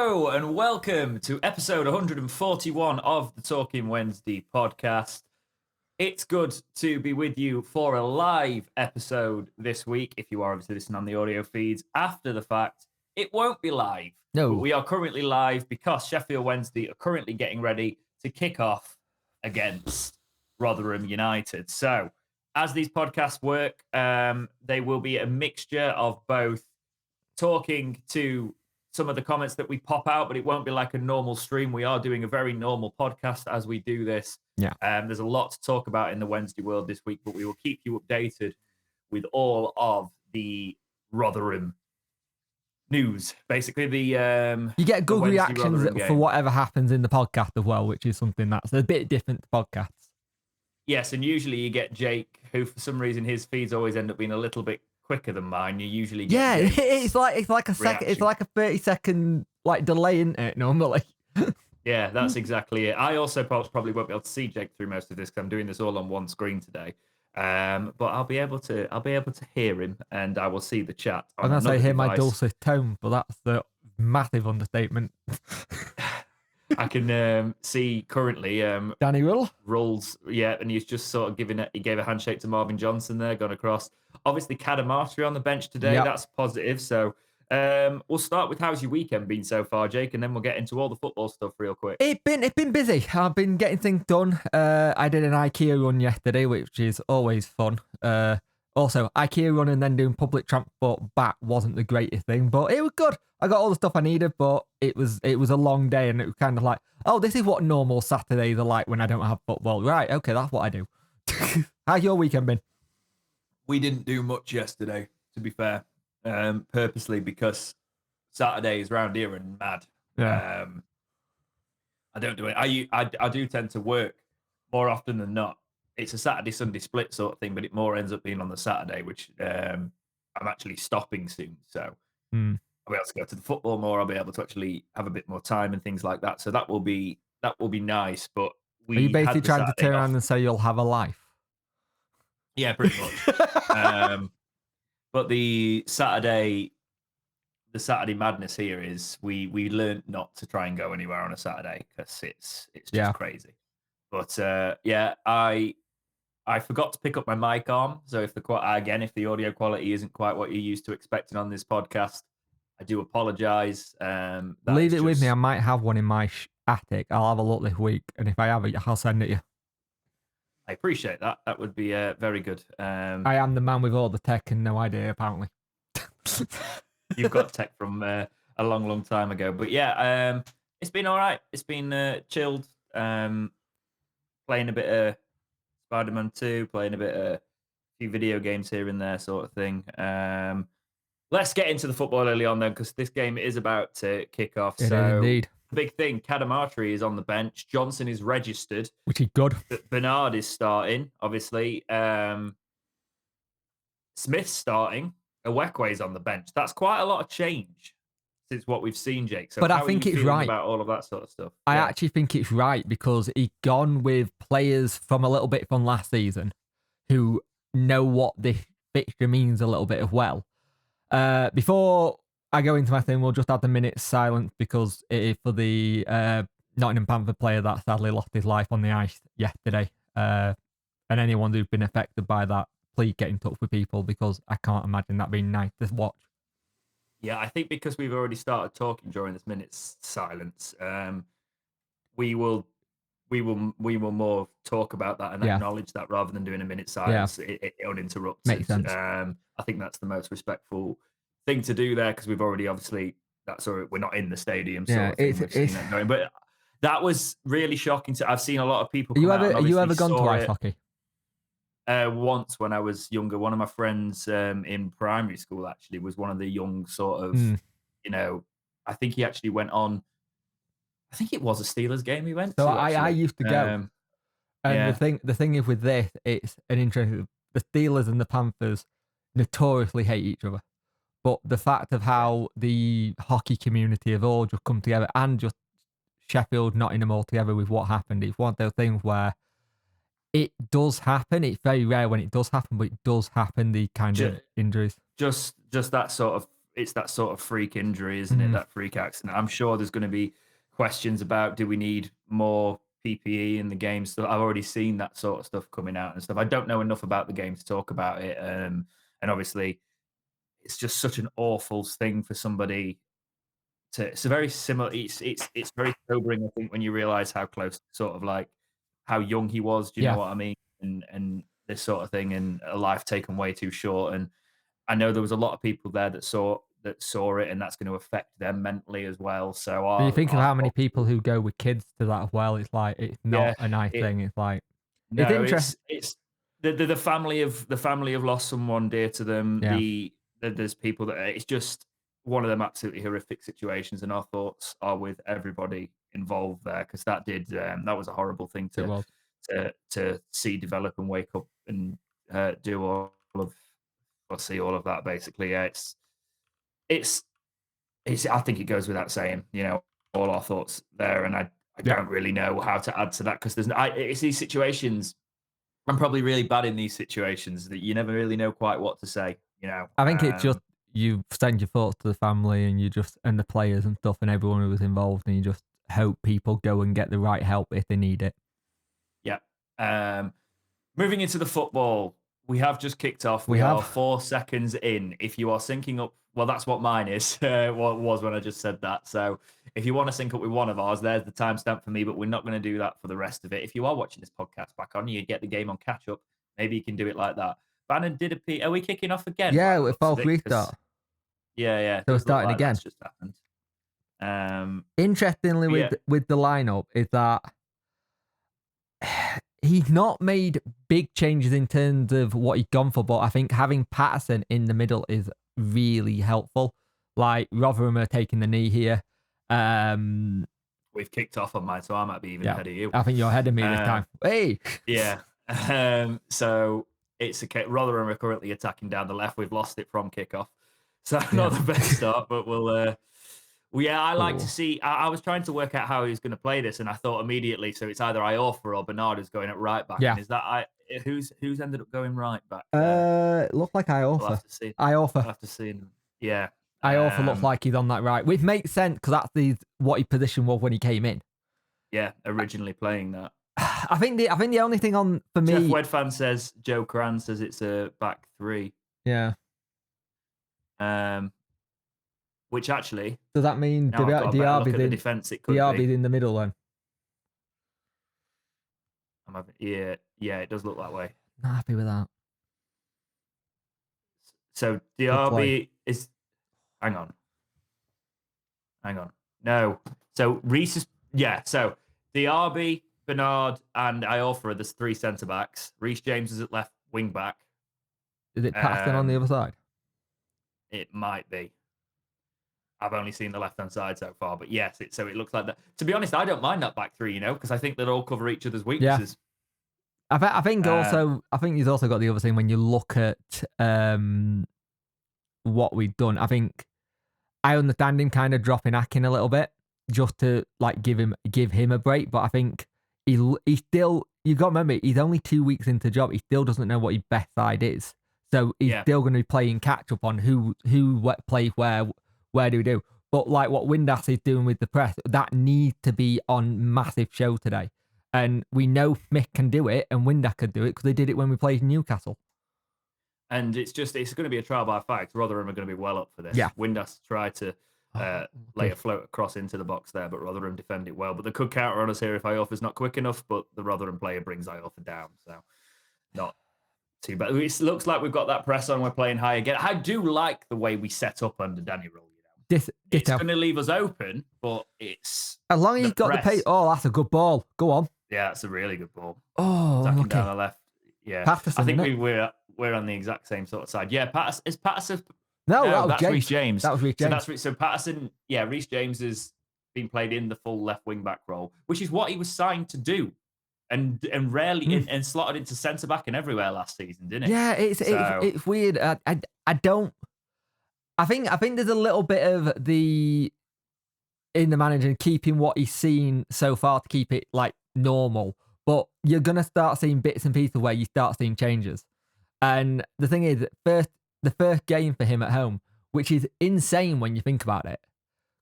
Hello and welcome to episode 141 of the Talking Wednesday podcast. It's good to be with you for a live episode this week. If you are obviously listening on the audio feeds after the fact, it won't be live. No. But we are currently live because Sheffield Wednesday are currently getting ready to kick off against Rotherham United. So as these podcasts work, they will be a mixture of both talking to some of the comments that we pop out, but it won't be like a normal stream. We are doing a very normal podcast as we do this. Yeah. There's a lot to talk about in the Wednesday world this week, but we will keep you updated with all of the Rotherham news. Basically, you get good reactions Rotherham for game. whatever happens in the podcast as well, which is something that's a bit different to podcasts. Yes, and usually you get Jake, who for some reason his feeds always end up being a little bit quicker than mine. You usually get it's like a second, it's like a 30-second like delay in it normally. Yeah, that's exactly it. I also probably won't be able to see Jake through most of this because I'm doing this all on one screen today. But I'll be able to hear him, and I will see the chat. And as I hear my dulcet tone, but that's the massive understatement. I can see currently Danny Rules, yeah, and he's just sort of he gave a handshake to Marvin Johnson there, gone across. Obviously, Cadamartri on the bench today. Yep. That's positive. So we'll start with how's your weekend been so far, Jake, and then we'll get into all the football stuff real quick. It's been busy. I've been getting things done. I did an IKEA run yesterday, which is always fun. Also, IKEA run and then doing public transport back wasn't the greatest thing, but it was good. I got all the stuff I needed, but it was a long day, and it was kind of like, oh, this is what normal Saturdays are like when I don't have football. Right, okay, that's what I do. How's your weekend been? We didn't do much yesterday, to be fair, purposely because Saturdays around here are mad. Yeah. I don't do it. I do tend to work more often than not. It's a Saturday-Sunday split sort of thing, but it more ends up being on the Saturday, which I'm actually stopping soon. So I'll be able to go to the football more. I'll be able to actually have a bit more time and things like that. So that will be nice. But Are you basically trying to turn around and say you'll have a life? Yeah, pretty much. But the Saturday madness here is we learned not to try and go anywhere on a Saturday because it's just crazy. But I forgot to pick up my mic arm, so if the audio quality isn't quite what you're used to expecting on this podcast, I do apologise. Leave it with me. I might have one in my attic. I'll have a look this week, and if I have it, I'll send it you. I appreciate that. That would be very good. I am the man with all the tech and no idea, apparently. You've got tech from a long, long time ago. But yeah, it's been all right. It's been chilled. Playing a bit of Spider-Man 2, playing a few video games here and there sort of thing. Let's get into the football early on, then, because this game is about to kick off. It is indeed. Big thing, Cadamartri is on the bench. Johnson is registered. Which is good. Bernard is starting, obviously. Smith's starting. Awekwe's on the bench. That's quite a lot of change since what we've seen, Jake. So but I think it's right about all of that sort of stuff. I actually think it's right because he's gone with players from a little bit from last season who know what this fixture means a little bit as well. Before I go into my thing, we'll just have the minute's silence because it is for the Nottingham Panther player that sadly lost his life on the ice yesterday. And anyone who's been affected by that, please get in touch with people because I can't imagine that being nice to watch. Yeah, I think because we've already started talking during this minute's silence, we will more talk about that and acknowledge that rather than doing a minute's silence. It uninterrupted. Makes sense. I think that's the most respectful thing to do there because we've already we're not in the stadium. Sort of thing. We've seen that going. But that was really shocking. I've seen a lot of people. Have you ever gone to ice hockey? Once when I was younger, one of my friends in primary school actually was one of the young sort of, I think he actually went on, I think it was a Steelers game he went to. So I used to go. The thing is with this, it's an interesting, the Steelers and the Panthers notoriously hate each other. But the fact of how the hockey community have all just come together and just Sheffield, Nottingham all together with what happened, it's one of those things where it does happen. It's very rare when it does happen, but it does happen, the kind of injuries. Just that sort of it's that sort of freak injury, isn't it? That freak accident. I'm sure there's going to be questions about do we need more PPE in the game. So I've already seen that sort of stuff coming out and stuff. I don't know enough about the game to talk about it. And obviously, it's just such an awful thing for somebody to. It's a very similar. It's very sobering, I think, when you realize how close, sort of like how young he was. Do you know Yeah. what I mean? And this sort of thing, and a life taken way too short. And I know there was a lot of people there that saw it, and that's going to affect them mentally as well. So When you think of how many thoughts people who go with kids to that as well, it's like it's yeah, not a nice it, thing. It's like it's no, interesting. it's the family have lost someone dear to them. Yeah. There's people that it's just one of them absolutely horrific situations, and our thoughts are with everybody involved there because that was a horrible thing It was. to see develop and wake up and do all of or see all of that basically. Yeah, it's I think it goes without saying, all our thoughts there, and I Yeah. don't really know how to add to that because it's these situations. I'm probably really bad in these situations that you never really know quite what to say. I think it's just you send your thoughts to the family and and the players and stuff and everyone who was involved, and you just hope people go and get the right help if they need it. Yeah. Moving into the football, we have just kicked off. We We are have. 4 seconds in. If you are syncing up, well, that's what mine is. What was when I just said that. So if you want to sync up with one of ours, there's the timestamp for me, but we're not going to do that for the rest of it. If you are watching this podcast back on, you get the game on catch up. Maybe you can do it like that. Bannon did appear. Are we kicking off again? Yeah, by the with looks of false it? restart. Yeah. It So we're does look starting like again. that's just happened. Interestingly, Yeah. with the lineup is that he's not made big changes in terms of what he's gone for, but I think having Patterson in the middle is really helpful. Like Rotherham are taking the knee here. We've kicked off on mine, so I might be even Yeah, ahead of you. I think you're ahead of me this time. Hey, Yeah. So it's Rotherham are currently attacking down the left. We've lost it from kickoff, so not the best start. But I like to see. I was trying to work out how he was going to play this, and I thought immediately. So it's either Iorfa or Bernard who's going at right back. Yeah. And is that who's ended up going right back? It looked like Iorfa. We'll have to see. Iorfa. We'll have to see. Yeah. Iorfa looks like he's on that right, which makes sense because that's what his position was when he came in. Yeah, originally playing that. I think the only thing on for me. Jeff Wedfan says Joe Cran says it's a back three. Yeah. Which actually does that mean Diaby's in the middle then? Yeah, it does look that way. Not happy with that. So Diaby is. Hang on. No. So Reese is. Yeah. So Diaby, Bernard, and Iorfa are the three centre backs. Reece James is at left wing back. Is it Patterson on the other side? It might be. I've only seen the left-hand side so far, but yes, so it looks like that. To be honest, I don't mind that back three, because I think they'll all cover each other's weaknesses. Yeah. I think he's also got the other thing when you look at what we've done. I think I understand him kind of dropping Akin a little bit just to like give him a break, but I think he still, you got to remember, he's only 2 weeks into the job. He still doesn't know what his best side is, so he's still going to be playing catch up on who plays where do we do. But like what Windass is doing with the press, that needs to be on massive show today. And we know Smith can do it and Windass could do it because they did it when we played Newcastle. And it's going to be a trial by fire. Rotherham are going to be well up for this. Yeah. Windass tried to lay a float across into the box there, but Rotherham defend it well. But they could counter on us here if Iorfa's not quick enough, but the Rotherham player brings Iorfa down. So not too bad. It looks like we've got that press on. We're playing high again. I do like the way we set up under Danny Rule. It's going to leave us open, but it's... As long as you've got the pace... Oh, that's a good ball. Go on. Yeah, that's a really good ball. Oh, attacking down the left. Yeah. Patterson, I think we're on the exact same sort of side. Yeah, is Patterson... No, that's Reece James. That was Reece James. So Patterson... Yeah, Reece James has been played in the full left wing-back role, which is what he was signed to do. And rarely and slotted into centre-back and everywhere last season, didn't he? Yeah, it's weird. I don't... I think there's a little bit of in the manager keeping what he's seen so far to keep it like normal, but you're gonna start seeing bits and pieces where you start seeing changes. And the thing is, the first game for him at home, which is insane when you think about it.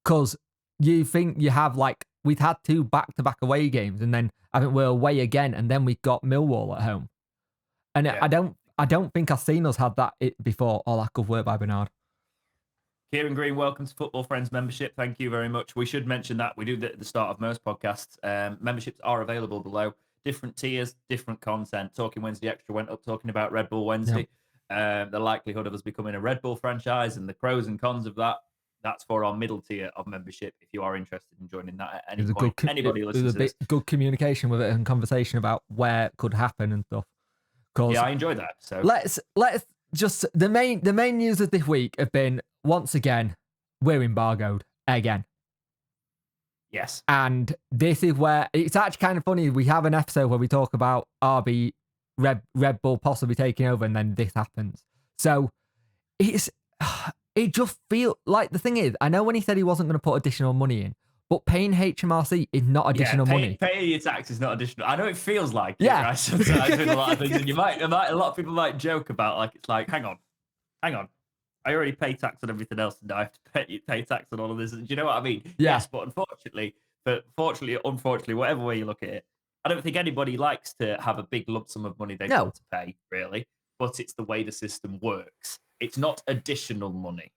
Because you think you have we've had 2 back-to-back away games, and then I think we're away again, and then we've got Millwall at home. And Yeah. I don't think I've seen us had that before. All that good work by Bernard. Kieran Green, welcome to Football Friends membership. Thank you very much. We should mention that we do that at the start of most podcasts. Memberships are available below. Different tiers, different content. Talking Wednesday Extra went up talking about Red Bull Wednesday. Yep. The likelihood of us becoming a Red Bull franchise and the pros and cons of that. That's for our middle tier of membership. If you are interested in joining that at any point, anybody listens to this. Good communication with it and conversation about where it could happen and stuff. Yeah, I enjoyed that episode. Let's just the main news of this week have been, once again, we're embargoed again. Yes. And this is where it's actually kind of funny. We have an episode where we talk about RB Red Bull possibly taking over, and then this happens. So it just feels like, the thing is, I know when he said he wasn't going to put additional money in, but paying HMRC is not additional money. Paying your tax is not additional. I know it feels like it, right? Sometimes with a lot of things, and a lot of people might joke about, it's like, hang on. I already pay tax on everything else, and I have to pay tax on all of this. Do you know what I mean? Yeah. Yes, but unfortunately, whatever way you look at it, I don't think anybody likes to have a big lump sum of money they want to pay, really. But it's the way the system works. It's not additional money.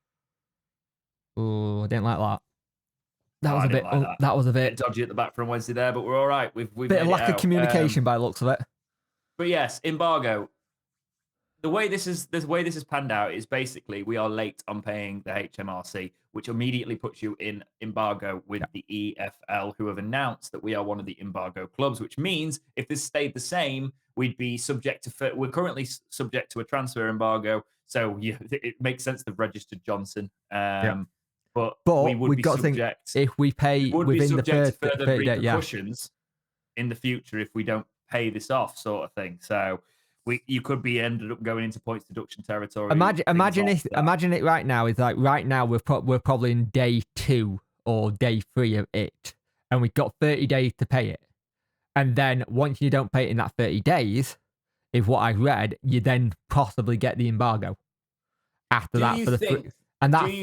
Oh, I didn't like that. That was a bit dodgy at the back from Wednesday there, but we're all right. We've bit of lack of communication by the looks of it. But yes, embargo. The way this is panned out is basically we are late on paying the HMRC, which immediately puts you in embargo with the EFL, who have announced that we are one of the embargo clubs, which means if this stayed the same, we'd be subject to. We're currently subject to a transfer embargo, so it makes sense they've registered Johnson. But we would be subject. If we pay within the to further repercussions in the future if we don't pay this off, sort of thing. So. You could be ended up going into points deduction territory. Imagine it right now. It's like right now we're probably in day 2 or day 3 of it, and we've got 30 days to pay it. And then once you don't pay it in that 30 days, if what I read, you then possibly get the embargo. After that,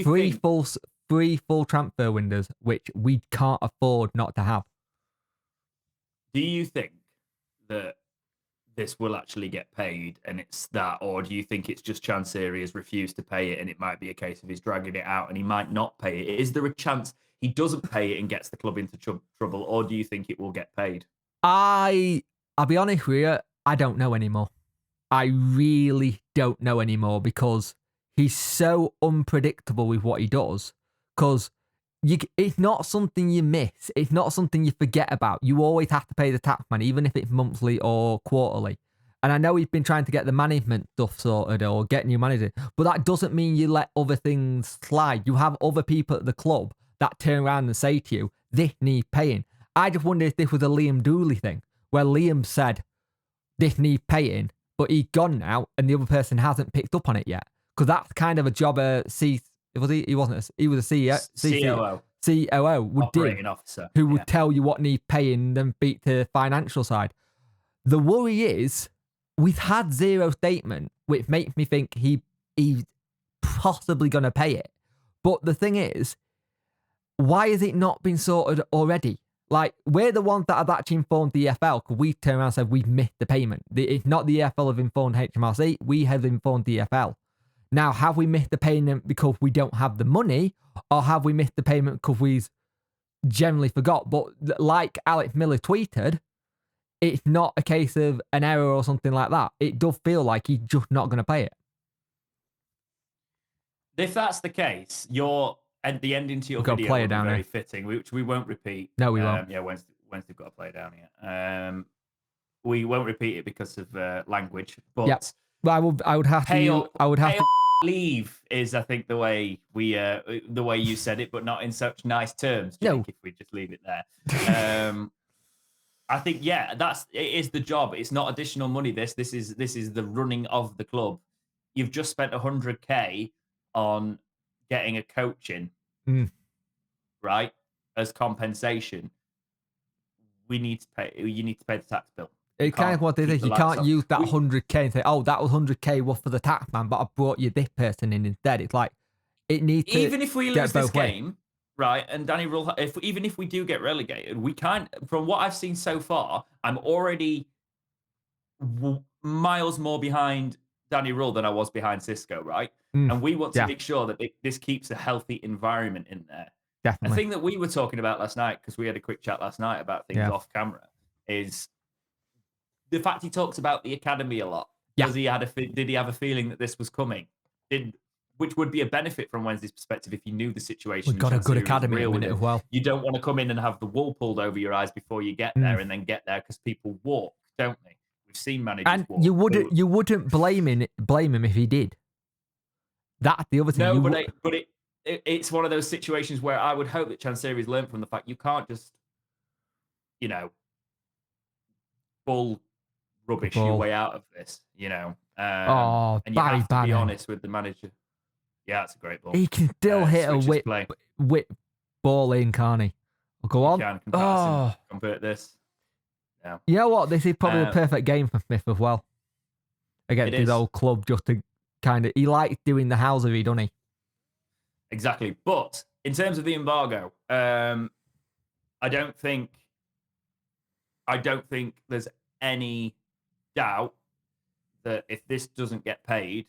three full transfer windows, which we can't afford not to have. Do you think that this will actually get paid and it's that, or do you think it's just Chansiri has refused to pay it and it might be a case of he's dragging it out and he might not pay it? Is there a chance he doesn't pay it and gets the club into trouble, or do you think it will get paid? I'll be honest with you, I don't know anymore. I really don't know anymore, because he's so unpredictable with what he does. Because it's not something you miss. It's not something you forget about. You always have to pay the tax man, even if it's monthly or quarterly. And I know he's been trying to get the management stuff sorted or get new manager, but that doesn't mean you let other things slide. You have other people at the club that turn around and say to you, this needs paying. I just wonder if this was a Liam Dooley thing, where Liam said, this needs paying, but he's gone now and the other person hasn't picked up on it yet. Because that's kind of a job he was a CEO. COO would do, officer, who would tell you what needs paying and beat the financial side. The worry is we've had zero statement, which makes me think he's possibly going to pay it. But the thing is, why has it not been sorted already? Like, we're the ones that have actually informed the EFL, because we turned around and said we've missed the payment. It's not the EFL have informed HMRC, we have informed the EFL. Now, have we missed the payment because we don't have the money, or have we missed the payment because we've generally forgot? But like Alex Miller tweeted, it's not a case of an error or something like that. It does feel like he's just not going to pay it. If that's the case, the ending to your video will be very fitting, which we won't repeat. No, we won't. Yeah, Wednesday's got to play down here. We won't repeat it because of language, but yeah. Well, I would have to. Leave is, I think, the way you said it, but not in such nice terms. If we just leave it there, I think it is the job. It's not additional money. This is the running of the club. You've just spent 100K on getting a coach in, right, as compensation. You need to pay the tax bill. It's kind of what it is. You can't use that 100K and say, oh, that was 100K worth for the tax man, but I brought you this person in instead. It's like, it needs to even if we get lose this both ways. game, right, and Danny Rule, even if we do get relegated, we can't. From what I've seen so far, I'm already miles more behind Danny Rule than I was behind Cisco, right? And we want to make sure that this keeps a healthy environment in there. Definitely. A thing that we were talking about last night, because we had a quick chat last night about things off camera, is the fact he talks about the academy a lot. Did he have a feeling that this was coming? Which would be a benefit from Wednesday's perspective if you knew the situation. We've got a good academy real with it as well. You don't want to come in and have the wool pulled over your eyes before you get there, and then get there because people walk, don't they? We've seen managers walk. You wouldn't blame him if he did. That's the other thing. No, but it's one of those situations where I would hope that Chansiri's learned from the fact you can't just, full rubbish your way out of this, and you have to be honest with the manager. Yeah, it's a great ball. He can still hit a whip ball in, can't he? Well, go on. Convert this. Yeah. You know what? This is probably the perfect game for Smith as well. Against his old club, just to he likes doing the housery, doesn't he? Exactly. But in terms of the embargo, I don't think there's any doubt that if this doesn't get paid,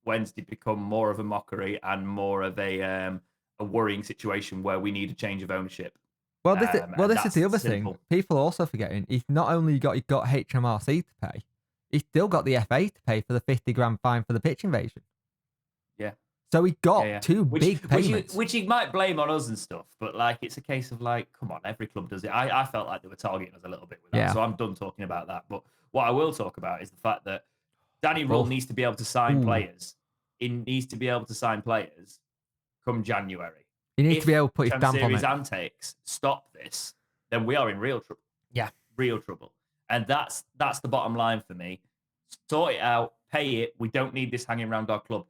Wednesday become more of a mockery and more of a worrying situation where we need a change of ownership. Well, this is the other thing. People are also forgetting he's not only got HMRC to pay, he's still got the FA to pay for the 50 grand fine for the pitch invasion. Yeah. So he got two big payments. Which he might blame on us and stuff, but it's a case of come on, every club does it. I felt like they were targeting us a little bit with that, so I'm done talking about that. But what I will talk about is the fact that Danny Rule needs to be able to sign players. He needs to be able to sign players come January. He needs to be able to put his stamp on it. If antics stop this, then we are in real trouble. Yeah. Real trouble. And that's the bottom line for me. Sort it out, pay it. We don't need this hanging around our club.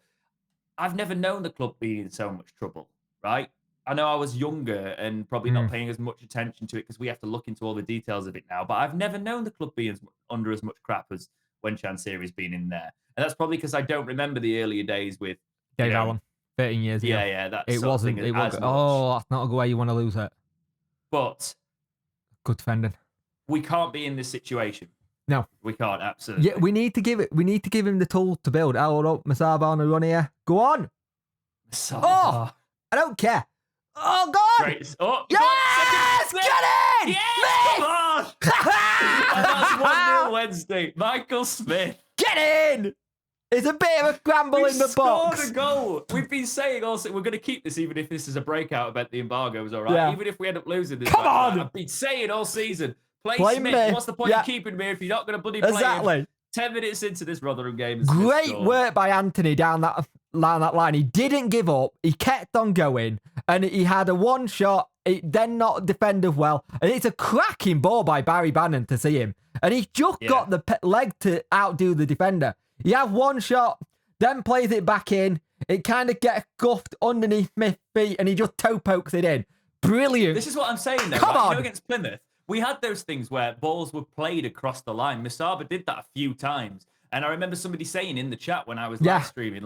I've never known the club being in so much trouble, right? I know I was younger and probably not paying as much attention to it because we have to look into all the details of it now, but I've never known the club being under as much crap as when Chansiri's been in there. And that's probably because I don't remember the earlier days with Dave Allen, 13 years ago. Yeah, that's it wasn't. That's not a good way you want to lose it. But good defending. We can't be in this situation. No, we can't. Absolutely. Yeah, we need to give him the tool to build. Hold up, Masaba on the run here. Go on. Masaba. Oh, I don't care. Oh God! Great. Oh, yes! Get in! Yes! Come on! That's 1-0 Wednesday. Michael Smith. Get in! It's a bit of a scramble in the box. Scored a goal. We've been saying also we're going to keep this even if this is a breakout event. The embargo is all right. Yeah. Even if we end up losing this. Come on! I've been saying all season. Play Smith. Me. What's the point of keeping me if you're not going to bloody play him? 10 minutes into this Rotherham game. Great work by Anthony down that line. He didn't give up. He kept on going. And he had a one shot. It then not defended well. And it's a cracking ball by Barry Bannon to see him. And he just got the leg to outdo the defender. He had one shot, then plays it back in. It kind of gets guffed underneath Smith's feet and he just toe pokes it in. Brilliant. This is what I'm saying though. Come on. Against Plymouth, we had those things where balls were played across the line. Masaba did that a few times. And I remember somebody saying in the chat when I was live streaming,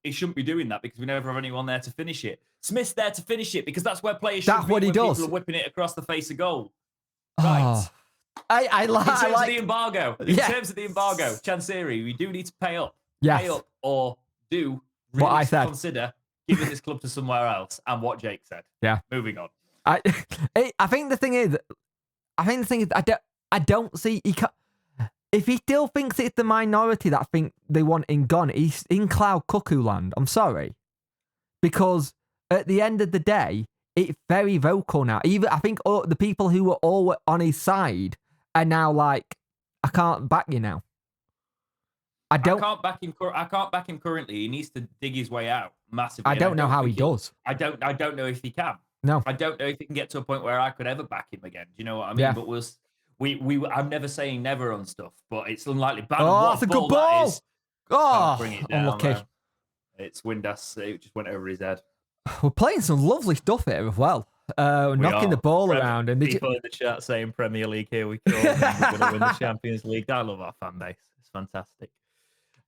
he shouldn't be doing that because we never have anyone there to finish it. Smith's there to finish it because that's where players should be when people are whipping it across the face of goal. Right. I like... In terms of the embargo, Chansiri, we do need to pay up. Yes. Pay up or do really consider giving this club to somewhere else and what Jake said. Yeah. Moving on. I think the thing is, I don't see... If he still thinks it's the minority that think they want him gone, he's in cloud cuckoo land. I'm sorry. Because at the end of the day, it's very vocal now. Even I think the people who were all on his side are now like, I can't back you now. I can't back him currently. He needs to dig his way out massively. I don't know how he does. I don't know if he can. No. I don't know if he can get to a point where I could ever back him again. Do you know what I mean? Yeah. But I'm never saying never on stuff, but it's unlikely. That's a good ball. Bring it down. Unlucky. It's Windass. It just went over his head. We're playing some lovely stuff here as well. Knocking the ball around. And people in the chat saying Premier League, here we go. We're going to win the Champions League. I love our fan base. It's fantastic.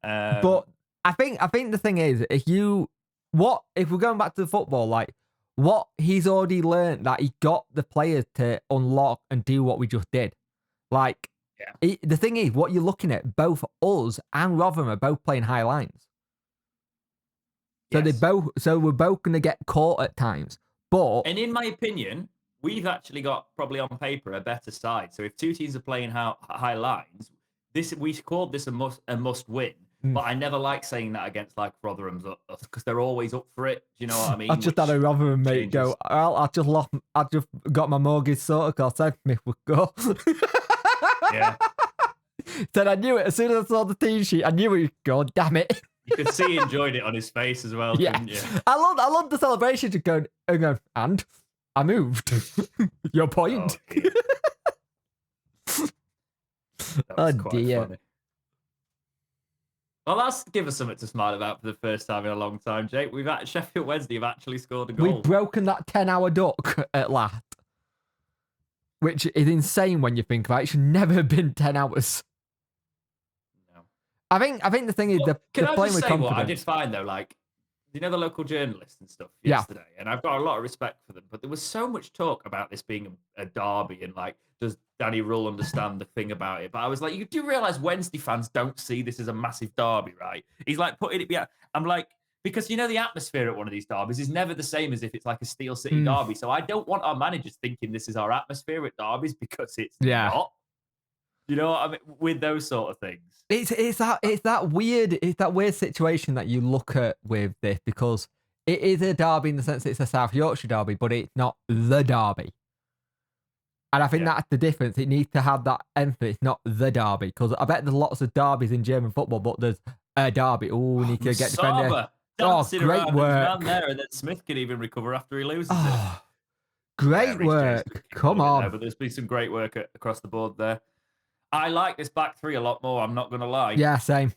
But I think the thing is, if we're going back to the football, like what he's already learned, that he got the players to unlock and do what we just did. Like, the thing is, what you're looking at, both us and Rotherham are both playing high lines. So we're both going to get caught at times. And in my opinion, we've actually got probably on paper a better side. So if two teams are playing high lines, we called this a must win. But I never like saying that against like Rotherham's because they're always up for it. Do you know what I mean? I just had a Rotherham mate go, well, I just got my mortgage sorted because I said Smith would go. Yeah. Said I knew it. As soon as I saw the team sheet, I knew he would go, damn it. You could see he enjoyed it on his face as well, couldn't you? I love the celebration to go, and I moved. Your point. Oh dear. Funny. Well, that's give us something to smile about for the first time in a long time, Jake. We've at Sheffield Wednesday have actually scored a goal. We've broken that 10-hour duck at last, which is insane when you think about it. It should never have been 10 hours. No. I think the thing is they're playing with confidence. What I did find though, like you know the local journalists and stuff yesterday, and I've got a lot of respect for them, but there was so much talk about this being a derby and like does Danny Rule understand the thing about it? But I was like, you do realize Wednesday fans don't see this as a massive derby, right? He's like putting it behind. I'm like, because you know the atmosphere at one of these derbies is never the same as if it's like a Steel City derby. So I don't want our managers thinking this is our atmosphere at derbies because it's not. You know what I mean? With those sort of things. It's that weird situation that you look at with this, because it is a derby in the sense that it's a South Yorkshire derby, but it's not the derby. And I think that's the difference. It needs to have that emphasis, not the derby, because I bet there's lots of derbies in German football, but there's a derby. Oh, we need to get defender. Great work. There, and then Smith can even recover after he loses it. Great work. Come on. There, but there's been some great work across the board there. I like this back three a lot more, I'm not going to lie. Yeah, same.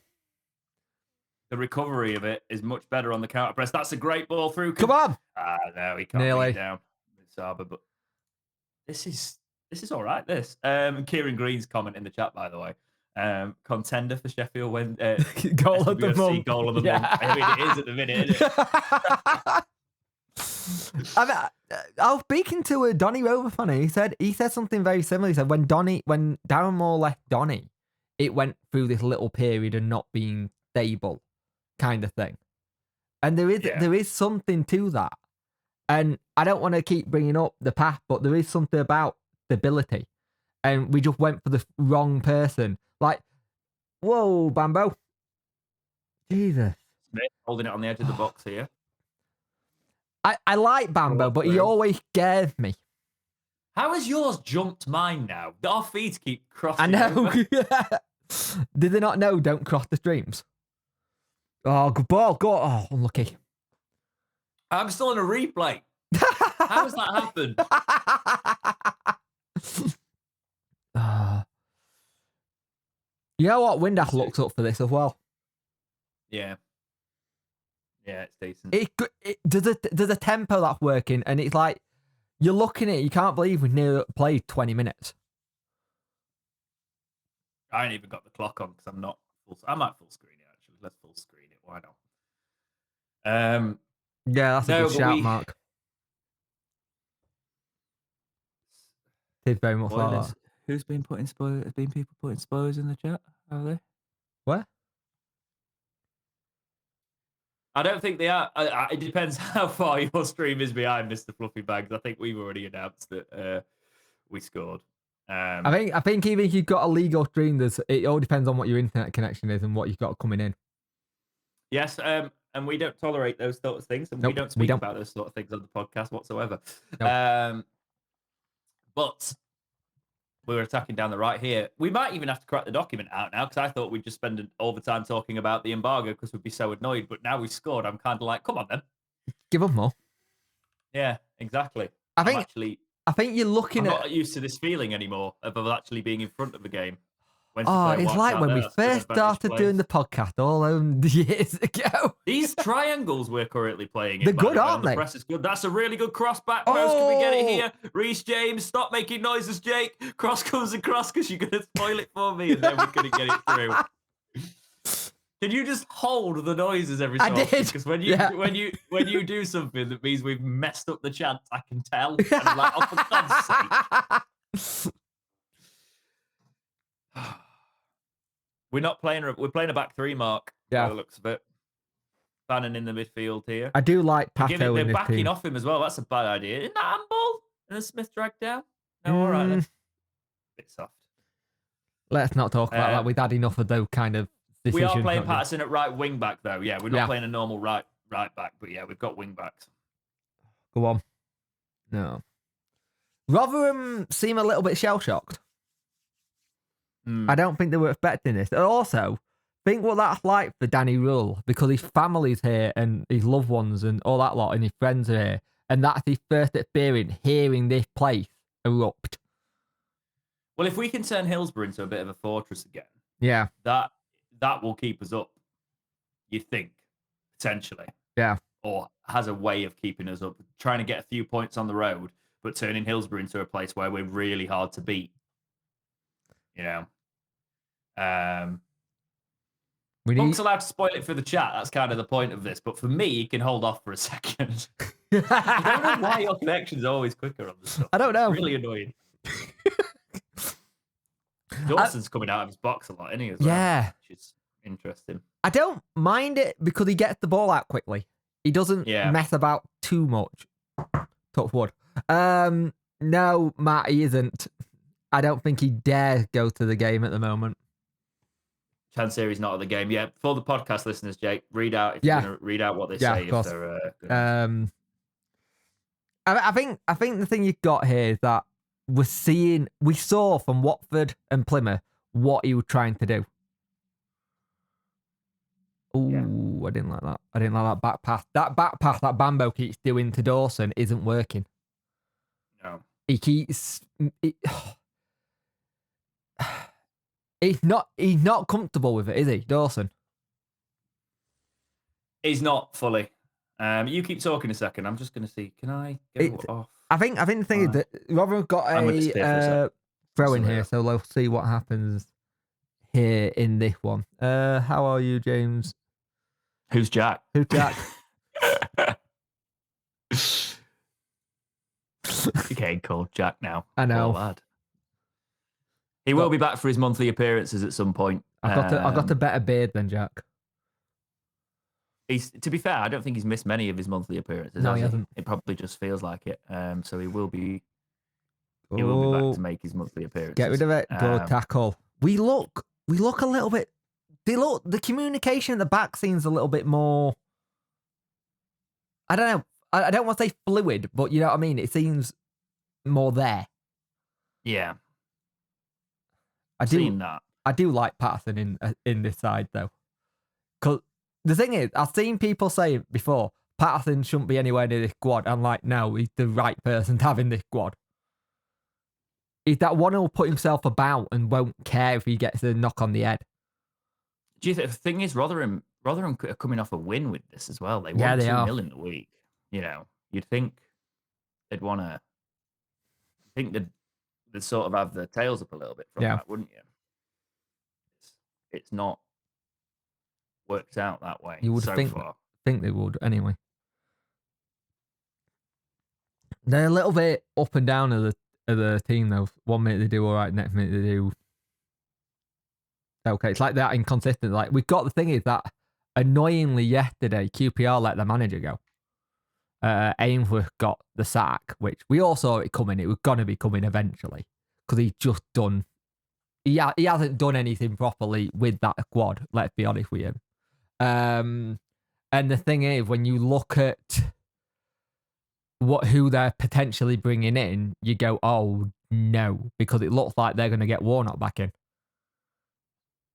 The recovery of it is much better on the counter press. That's a great ball through. Come on. No, he can't get down. Saba, but this is all right, this. Kieran Green's comment in the chat, by the way. Contender for Sheffield when goal of the month. Goal of the month. I mean, it is at the minute, isn't it? I was speaking to a Donny Rover fan. He said something very similar. He said when Darren Moore left Donny, it went through this little period of not being stable, kind of thing. And there is something to that. And I don't want to keep bringing up the past, but there is something about stability. And we just went for the wrong person. Like, whoa, Bambo. Jesus. Smith holding it on the edge of the box here. I like Bambo, but he always scares me. How has yours jumped mine now? Our feet keep crossing. I know. Did they not know don't cross the streams? Oh, good ball. Go. Oh, unlucky. I'm still in a replay. How has that happened? You know what? Windass looks up for this as well. Yeah. Yeah, it's decent. There's a tempo that's working, and it's like you're looking at it, you can't believe we've nearly played 20 minutes. I ain't even got the clock on because I'm not full. I might full screen it actually. Let's full screen it. Why not? Yeah, that's a good shout, Mark. It is very much like that. Who's been putting spoilers? Has been people putting spoilers in the chat? Are they? Where? I don't think they are. It depends how far your stream is behind, Mr. Fluffy Bags. I think we've already announced that we scored. I think even if you've got a legal stream, it all depends on what your internet connection is and what you've got coming in. Yes, and we don't tolerate those sort of things, and we don't speak about those sort of things on the podcast whatsoever. Nope. But we were attacking down the right here. We might even have to crack the document out now, because I thought we'd just spend all the time talking about the embargo because we'd be so annoyed. But now we've scored, I'm kind of like, come on then. Give up more. Yeah, exactly. I think you're looking I'm at... not used to this feeling anymore of actually being in front of the game. It's like when we first started doing the podcast all years ago. These triangles we're currently playing. They're good, aren't they? The press is good. That's a really good cross back post. Can we get it here? Reece James, stop making noises, Jake. Cross comes across because you're going to spoil it for me, and then we're going to get it through. Can you just hold the noises every so I often? did. Because when Yeah. you do something that means we've messed up the chance, I can tell. And I'm like, oh, for God's sake. We're not playing. We're playing a back three, Mark. Yeah. By the looks of it. Bannon in the midfield here. I do like Pato They're in this backing team. off him as well. That's a bad idea. Isn't that handball? And then Smith dragged down. No, all right then. Bit soft. Let's not talk about that. We've had enough of those kind of decisions. We are playing Patterson at right wing back though. Yeah, we're not playing a normal right back, but yeah, we've got wing backs. Go on. No. Rotherham seem a little bit shell shocked. I don't think they were expecting this. And also, think what that's like for Danny Rule, because his family's here and his loved ones and all that lot and his friends are here. And that's his first experience hearing this place erupt. Well, if we can turn Hillsborough into a bit of a fortress again, that will keep us up, you think, potentially. Yeah. Or has a way of keeping us up, trying to get a few points on the road, but turning Hillsborough into a place where we're really hard to beat. You know? Monk's allowed to spoil it for the chat. That's kind of the point of this. But for me, he can hold off for a second. I don't know why your connection's always quicker on this stuff. I don't know. It's really annoying. Dawson's coming out of his box a lot, isn't he? As well, yeah. Which is interesting. I don't mind it because he gets the ball out quickly. He doesn't mess about too much. Touch wood. No, Matt, he isn't. I don't think he dares go to the game at the moment. Chansiri's not at the game yet. For the podcast listeners, Jake, read out if you're going to read out what they say. If they're, I think the thing you've got here is that we saw from Watford and Plymouth what he was trying to do. Ooh, I didn't like that. I didn't like that back pass. That back pass that Bambo keeps doing to Dawson isn't working. No. He keeps... He's not comfortable with it, is he, Dawson? He's not fully. You keep talking a second. I'm just going to see. Can I go off? I think the thing is that Rotherham got a throw in here, so we'll see what happens here in this one. How are you, James? Who's Jack? Who's Jack? Okay, called Jack now. I know. Poor lad. He will be back for his monthly appearances at some point. I've got a better beard than Jack. To be fair, I don't think he's missed many of his monthly appearances. No, he hasn't. It probably just feels like it. So he will be. He will be back to make his monthly appearances. Get rid of it. Good tackle. We look a little bit. The communication at the back seems a little bit more. I don't know. I don't want to say fluid, but you know what I mean. It seems more there. Yeah. I do like Patterson in this side though, because the thing is, I've seen people say before Patterson shouldn't be anywhere near this squad. I'm like, no, he's the right person to have in this squad. He's that one who'll put himself about and won't care if he gets a knock on the head. Do you think the thing is Rotherham are coming off a win with this as well? They won 2-0 in the week. You know, you'd think they'd want to. I think they'd sort of have their tails up a little bit from that, wouldn't you? It's not worked out that way. You would so think far. Think they would anyway. They're a little bit up and down of the team though. 1 minute they do all right, next minute they do okay. It's like that inconsistent. Like the thing is that annoyingly yesterday QPR let the manager go. Ainsworth got the sack, which we all saw it coming. It was gonna be coming eventually because he hasn't done anything properly with that squad. Let's be honest with him. And the thing is, when you look at who they're potentially bringing in, you go, oh no, because it looks like they're going to get Warnock back in.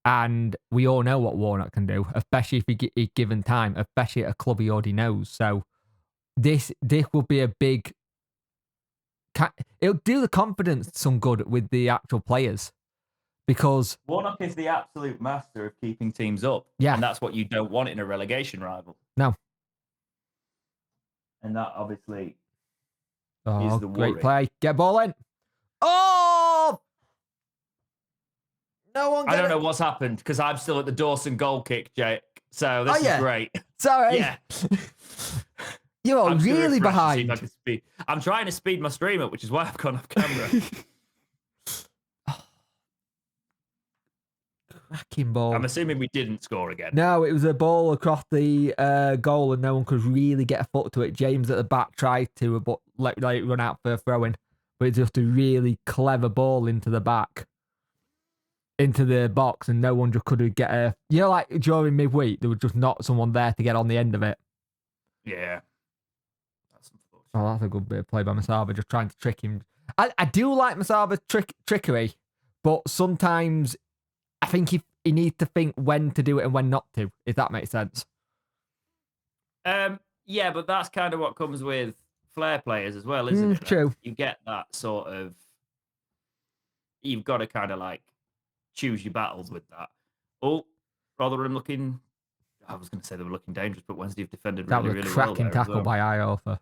And we all know what Warnock can do, especially if he's given time, especially at a club he already knows. So this will be a big... It'll do the confidence some good with the actual players. Because Warnock is the absolute master of keeping teams up. Yeah. And that's what you don't want in a relegation rival. No. And that obviously is the worry. Great play. Get ball in. Oh! No one I don't know what's happened because I'm still at the Dawson goal kick, Jake. So this is great. Sorry. Yeah. You are I'm just gonna really refresh to see if behind. I can speed. I'm trying to speed my stream up, which is why I've gone off camera. Cracking ball. I'm assuming we didn't score again. No, it was a ball across the goal and no one could really get a foot to it. James at the back tried to, but let it run out for a throw-in. But it's just a really clever ball into the back, into the box, and no one just could get a... You know, like during midweek, there was just not someone there to get on the end of it. Yeah. That's unfortunate. Oh, that's a good bit of play by Masaba, just trying to trick him. I do like Masaba's trickery, but sometimes I think he needs to think when to do it and when not to, if that makes sense. Yeah, but that's kind of what comes with flair players as well, isn't it? True. You get that sort of... You've got to kind of like choose your battles with that. Oh, Rotherham looking... I was going to say they were looking dangerous, but Wednesday have defended really, really well. That was a cracking tackle by Iofa.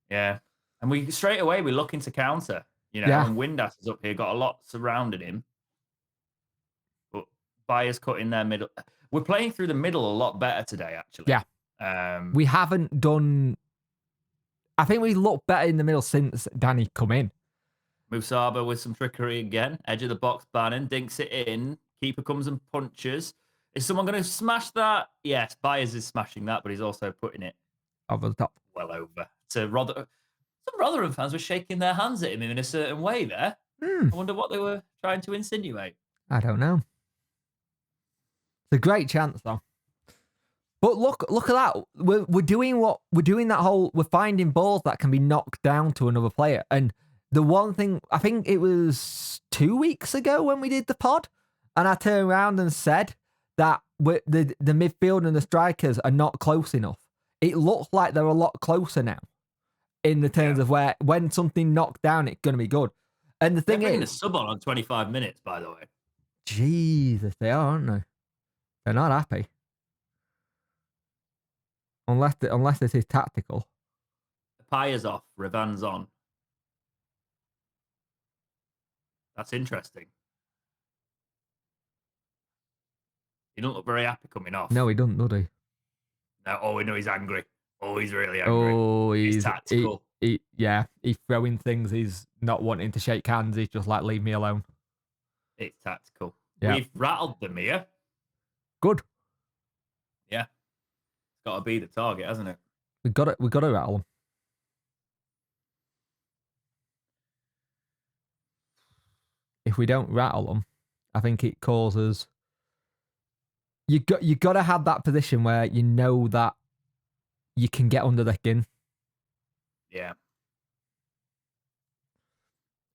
Yeah. And we straight away, we're looking to counter, you know, and Windass is up here, got a lot surrounding him. But Bayer's cut in their middle. We're playing through the middle a lot better today, actually. Yeah. We haven't done... I think we looked better in the middle since Danny come in. Musaba with some trickery again. Edge of the box, Bannon dinks it in. Keeper comes and punches. Is someone going to smash that? Yes, Byers is smashing that, but he's also putting it over the top. Well over. To Rotherham. Some Rotherham fans were shaking their hands at him in a certain way there. I wonder what they were trying to insinuate. I don't know. It's a great chance, though. But look at that. We're doing that whole... We're finding balls that can be knocked down to another player. And the one thing... I think it was 2 weeks ago when we did the pod, and I turned around and said that the midfield and the strikers are not close enough. It looks like they're a lot closer now in the terms of where when something knocked down, it's going to be good. And the thing they're is... bringing a sub on 25 minutes, by the way. Jesus, they are, aren't they? They're not happy. Unless this is tactical. Paya's off, Revan's on. That's interesting. He don't look very happy coming off. No, he doesn't, does he? No, oh, we know he's angry. Oh, he's really angry. Oh, he's tactical. He's throwing things. He's not wanting to shake hands. He's just like, leave me alone. It's tactical. Yeah. We've rattled them here. Good. Yeah. It's got to be the target, hasn't it? We got to rattle them. If we don't rattle them, I think it causes... You got to have that position where you know that you can get under the skin. Yeah.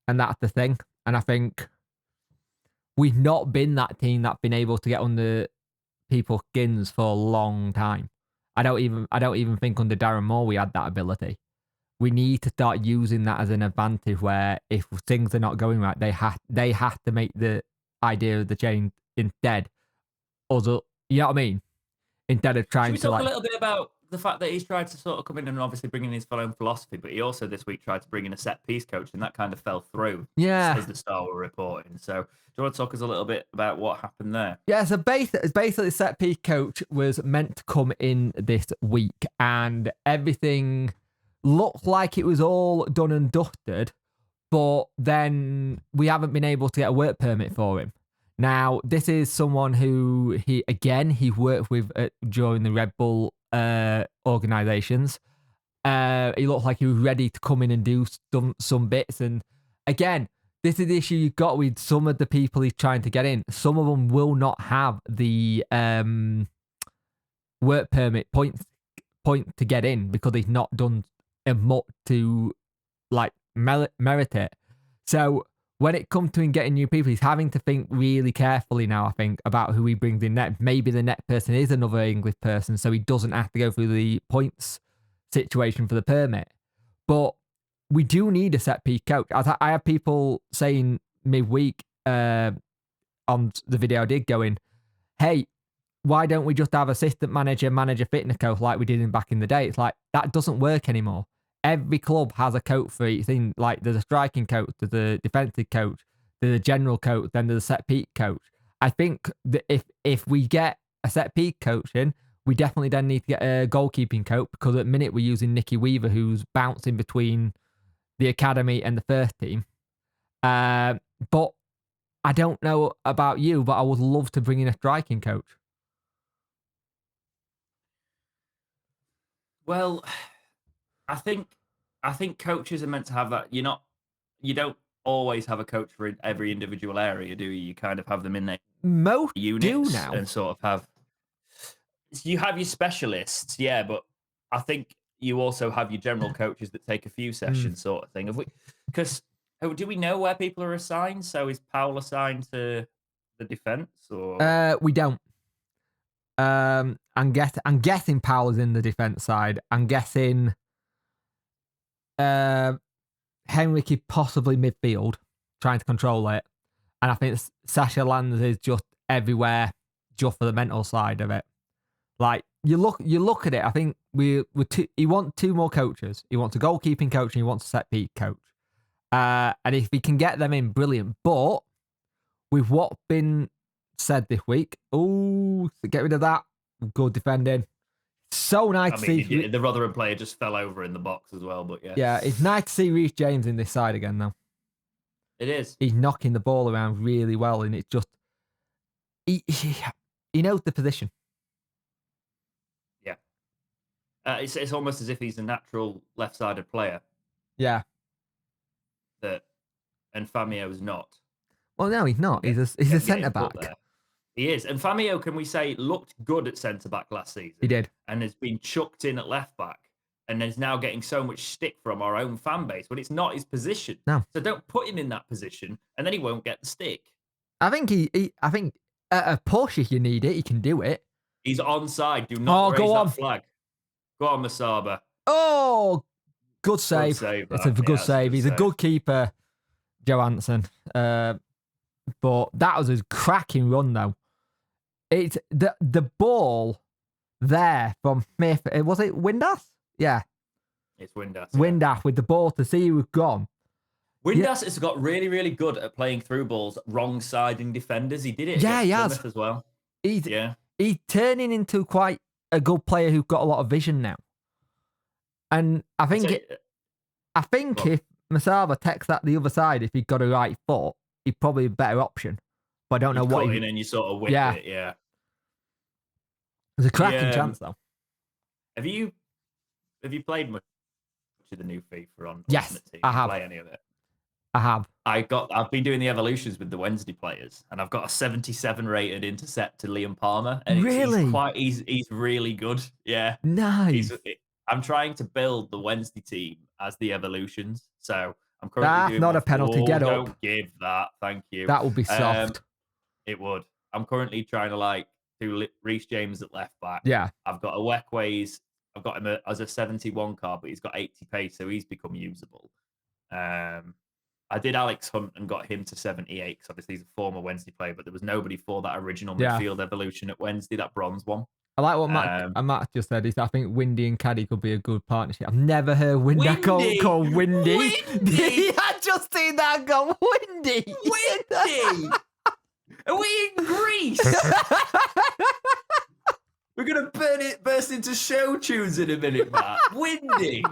And that's the thing. And I think we've not been that team that's been able to get under people's skins for a long time. I don't even think under Darren Moore we had that ability. We need to start using that as an advantage where if things are not going right, they have to make the idea of the change instead. You know what I mean? Instead of trying to... Should we talk a little bit about the fact that he's tried to sort of come in and obviously bring in his own philosophy, but he also this week tried to bring in a set-piece coach, and that kind of fell through. Yeah. As the Star were reporting. So do you want to talk us a little bit about what happened there? Yeah, so basically set-piece coach was meant to come in this week, and everything looked like it was all done and dusted, but then we haven't been able to get a work permit for him. Now, this is someone who he worked with during the Red Bull organisations. He looked like he was ready to come in and do some bits. And again, this is the issue you've got with some of the people he's trying to get in. Some of them will not have the work permit point to get in because he's not done enough to like merit it. So when it comes to him getting new people, he's having to think really carefully now, I think, about who he brings in next. Maybe the next person is another English person, so he doesn't have to go through the points situation for the permit. But we do need a set-piece coach. I have people saying midweek on the video I did going, hey, why don't we just have assistant manager, fitness coach like we did back in the day? It's like, that doesn't work anymore. Every club has a coach for each thing. Like, there's a striking coach, there's a defensive coach, there's a general coach, then there's a set-piece coach. I think that if we get a set piece coach in, we definitely then need to get a goalkeeping coach, because at the minute we're using Nicky Weaver, who's bouncing between the academy and the first team. But I don't know about you, but I would love to bring in a striking coach. Well, I think coaches are meant to have that. You don't always have a coach for every individual area, do you? You kind of have them in their Most units do now. and sort of have. You have your specialists, yeah, but I think you also have your general coaches that take a few sessions, sort of thing. Because do we know where people are assigned? So is Powell assigned to the defense, or We don't. I'm guessing Powell's in the defense side. I'm guessing Henrique possibly midfield, trying to control it. And I think Sasha Lands is just everywhere, just for the mental side of it. Like, you look at it, I think he wants two more coaches. He wants a goalkeeping coach and he wants a set piece coach. And if he can get them in, brilliant. But with what's been said this week, get rid of that. Good defending. So nice to see. The Rotherham player just fell over in the box as well, but yeah. Yeah, it's nice to see Reece James in this side again, though. It is. He's knocking the ball around really well, and it's just... He knows the position. Yeah. It's almost as if he's a natural left-sided player. Yeah. And Famio's not. Well, no, he's not. He's a centre-back. He is. And Famio, can we say, looked good at centre-back last season. He did. And has been chucked in at left-back. And is now getting so much stick from our own fan base when it's not his position. No. So don't put him in that position, and then he won't get the stick. I think I think at a push, if you need it, he can do it. He's onside. Do not raise that flag. Go on, Masaba. Oh, good save. It's a good save. He's a good keeper, Johansson. But that was a cracking run, though. It's the ball there from Smith. Was it Windass? Yeah. It's Windass. Windass with the ball to see who's gone. Windass has got really, really good at playing through balls, wrong-siding defenders. He did it against Plymouth as well. He's turning into quite a good player who's got a lot of vision now. And I think if Masaba takes that the other side, if he got a right foot, he'd probably be a better option. But I don't know what. And you sort of whip it, yeah. There's a cracking chance though. Have you played much of the new FIFA on Yes, Ultimate Team? I have. Play any of it? I have. I've been doing the evolutions with the Wednesday players, and I've got a 77 rated intercept to Liam Palmer. And he's really good. Yeah, nice. I'm trying to build the Wednesday team as the evolutions, so I'm currently doing not a penalty. Get up. Don't give that. Thank you. That would be soft. It would. I'm currently trying to do Reece James at left back. Yeah. I've got a Weckways. I've got him as a 71 card, but he's got 80 pace, so he's become usable. I did Alex Hunt and got him to 78, because obviously he's a former Wednesday player, but there was nobody for that original midfield evolution at Wednesday, that bronze one. I like what Matt just said. I think Windy and Caddy could be a good partnership. I've never heard Windy called Windy. I just seen that go, Windy. Windy. Are we in Greece? We're going to burst into show tunes in a minute, Matt. Windy.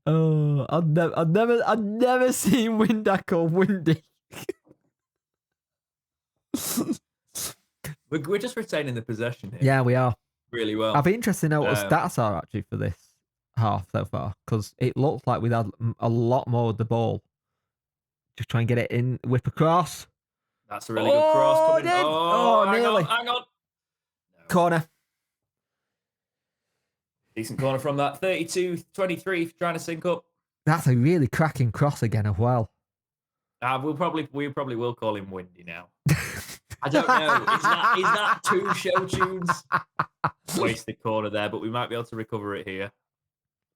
Oh, I've never seen Windy called Windy. We're just retaining the possession here. Yeah, we are. Really well. I'd be interested to know what the stats are actually for this half so far, because it looks like we've had a lot more of the ball. Just try and get it in, whip across. That's a really good cross coming. Nearly. Hang on. No. Corner. Decent corner from that. 32-23, trying to sync up. That's a really cracking cross again as well. We probably will call him Windy now. I don't know. Is that two show tunes? Wasted corner there, but we might be able to recover it here.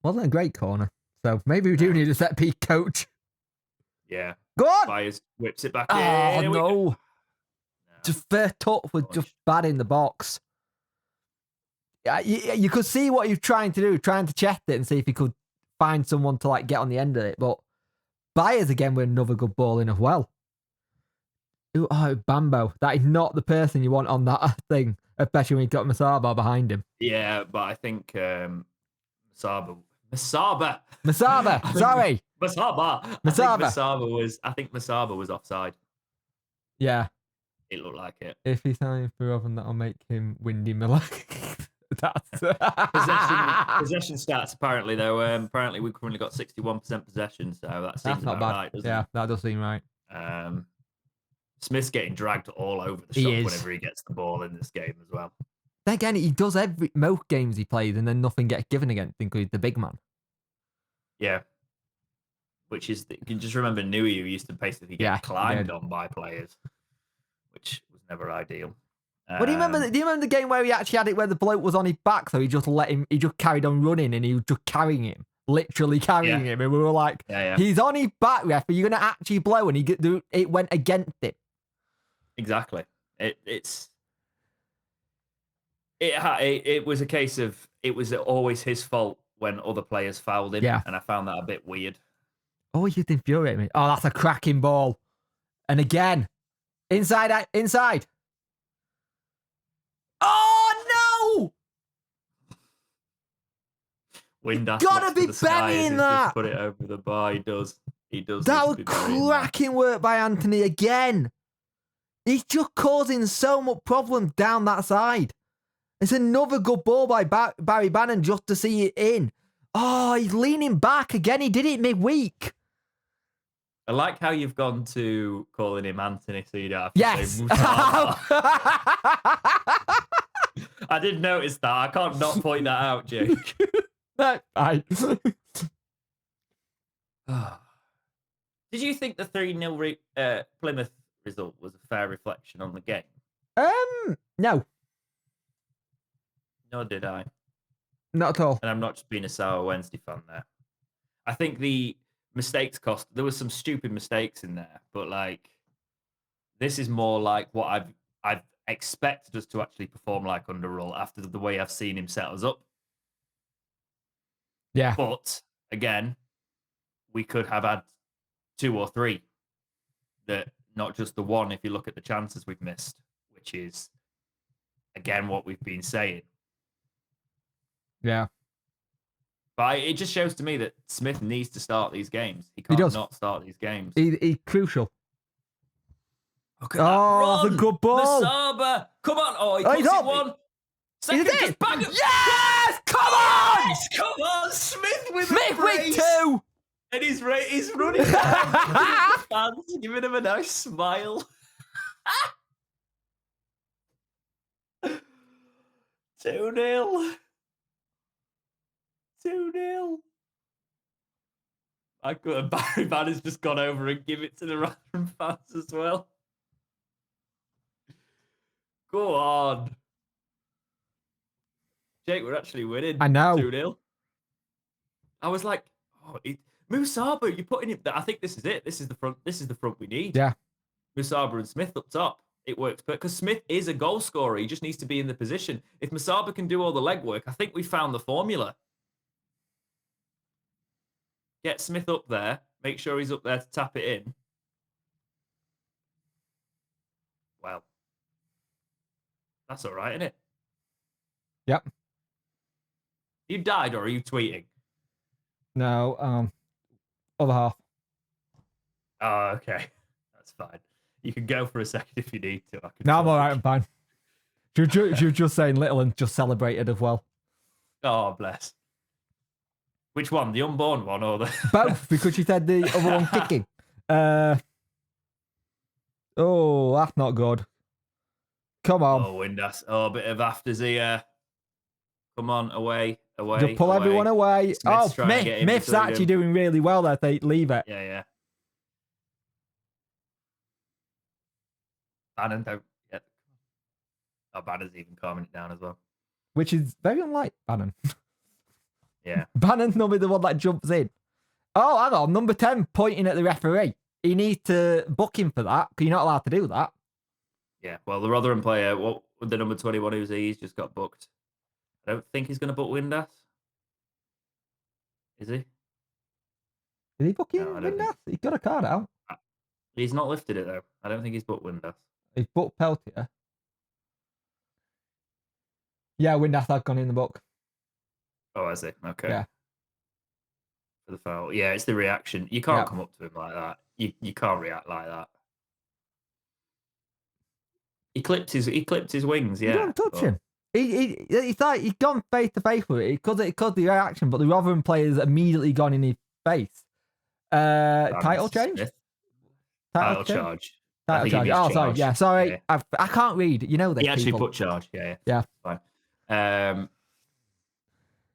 Wasn't a great corner. So maybe we do need a set piece coach. Yeah. Go on. Fires, whips it back in. Oh, no. Just first touch was just bad in the box. You could see what he was trying to do, trying to check it and see if he could find someone to get on the end of it. But Byers again with another good ball in as well. Oh, Bambo. That is not the person you want on that thing, especially when you've got Masaba behind him. Yeah, but I think Masaba. Masaba. Masaba, I think sorry. Masaba. Masaba. I think Masaba was offside. Yeah. It looked like it. If he's signing for Oven, that'll make him Windy Miller. That's Possession stats apparently though. Apparently we've currently got 61% possession, so that seems that's not about bad. right, doesn't Yeah, it? that does seem right. Smith's getting dragged all over the He shop is. whenever he gets the ball in this game as well. Then again, he does most games he plays, and then nothing gets given against, including the big man. Yeah. Which is, you can just remember Nui, who used to basically get climbed on by players, which was never ideal. Well, do you remember the game where he actually had it where the bloke was on his back, so he just carried on running, and he was just carrying him, literally carrying him, and we were like, he's on his back, ref, are you going to actually blow? And it went against him. Exactly. It was a case of, it was always his fault when other players fouled him, and I found that a bit weird. Oh, you infuriate me. Oh, that's a cracking ball. And again, inside. Oh, no! Windass gotta be burying that. Just put it over the bar. He does. That was cracking work by Anthony again. He's just causing so much problem down that side. It's another good ball by Barry Bannon just to see it in. Oh, he's leaning back again. He did it midweek. I like how you've gone to calling him Anthony, so you don't have to say Musaba. I did notice that. I can't not point that out, Jake. That's fine. Did you think the 3-0 Plymouth result was a fair reflection on the game? No. Nor did I. Not at all. And I'm not just being a sour Wednesday fan there. I think the mistakes cost. There was some stupid mistakes in there, but like, this is more like what I've expected us to actually perform like under Rull after the way I've seen him set us up. Yeah. But again, we could have had 2 or 3. That not just the one. If you look at the chances we've missed, which is again what we've been saying. Yeah. But it just shows to me that Smith needs to start these games. He can't not start these games. He's crucial. Look at that run. That's a good ball. Masaba. Come on. Oh, he puts it one. Second, just bang it. Yes! Come on! Yes! Come on, Smith with 2. And he's running down, fans, giving him a nice smile. 2-0. 2-0. Barry Bannon's just gone over and give it to the Rotherham fans as well. Go on. Jake, we're actually winning. I know. 2-0. I was like, oh, Musaba, you're putting it. I think this is it. This is the front. This is the front we need. Yeah. Musaba and Smith up top. It works, but because Smith is a goal scorer, he just needs to be in the position. If Musaba can do all the legwork, I think we found the formula. Get Smith up there. Make sure he's up there to tap it in. Well, that's all right, isn't it? Yep. You died, or are you tweeting? No, other half. Oh, okay. That's fine. You can go for a second if you need to. No, I'm all right. I'm fine. She was just saying little and just celebrated as well. Oh, bless. Which one? The unborn one or the... Both, because she said the other one kicking. Oh, that's not good. Come on. Oh, Windass. Oh, a bit of afters here. Come on, away. Just pull everyone away. Smith's Smith's actually doing really well there. They leave it. Yeah. Bannon don't. Yeah. Oh, Bannon's even calming it down as well. Which is very unlike Bannon. Yeah. Bannon's normally the one that jumps in. Oh, hang on. Number 10 pointing at the referee. He needs to book him for that because you're not allowed to do that. Yeah. Well, the Rotherham player, the number 21 who's he's just got booked. I don't think he's going to book Windass. Is he? Did he book him? Windass? He got a card out. He's not lifted it though. I don't think he's booked Windass. He's booked Peltier. Yeah, Windass has gone in the book. Oh, has he? Okay. Yeah. For the foul. Yeah, it's the reaction. You can't come up to him like that. You can't react like that. He clipped his wings, yeah. You don't touch him. It's like he's gone face to face with it because the reaction, but the Rotherham player's immediately gone in his face. Title change? Smith. Title charge. Title charge. Oh, sorry. Yeah, sorry. Yeah. I can't read. You know this. He actually put charge. Yeah. Fine.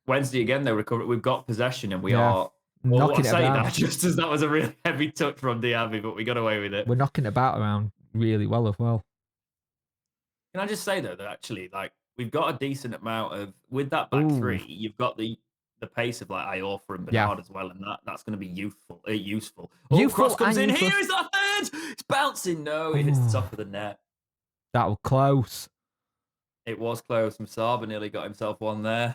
Wednesday again, though, we've got possession and we are knocking it around. That just as that was a really heavy touch from Diaby, but we got away with it. We're knocking it about around really well as well. Can I just say though that actually, like, we've got a decent amount of with that back three. You've got the pace of like Iorfa and Bernard as well, and that's going to be useful. Oh, cross comes in. Here is that third. It's bouncing. No, it hits the top of the net. That was close. It was close. Musaba nearly got himself one there.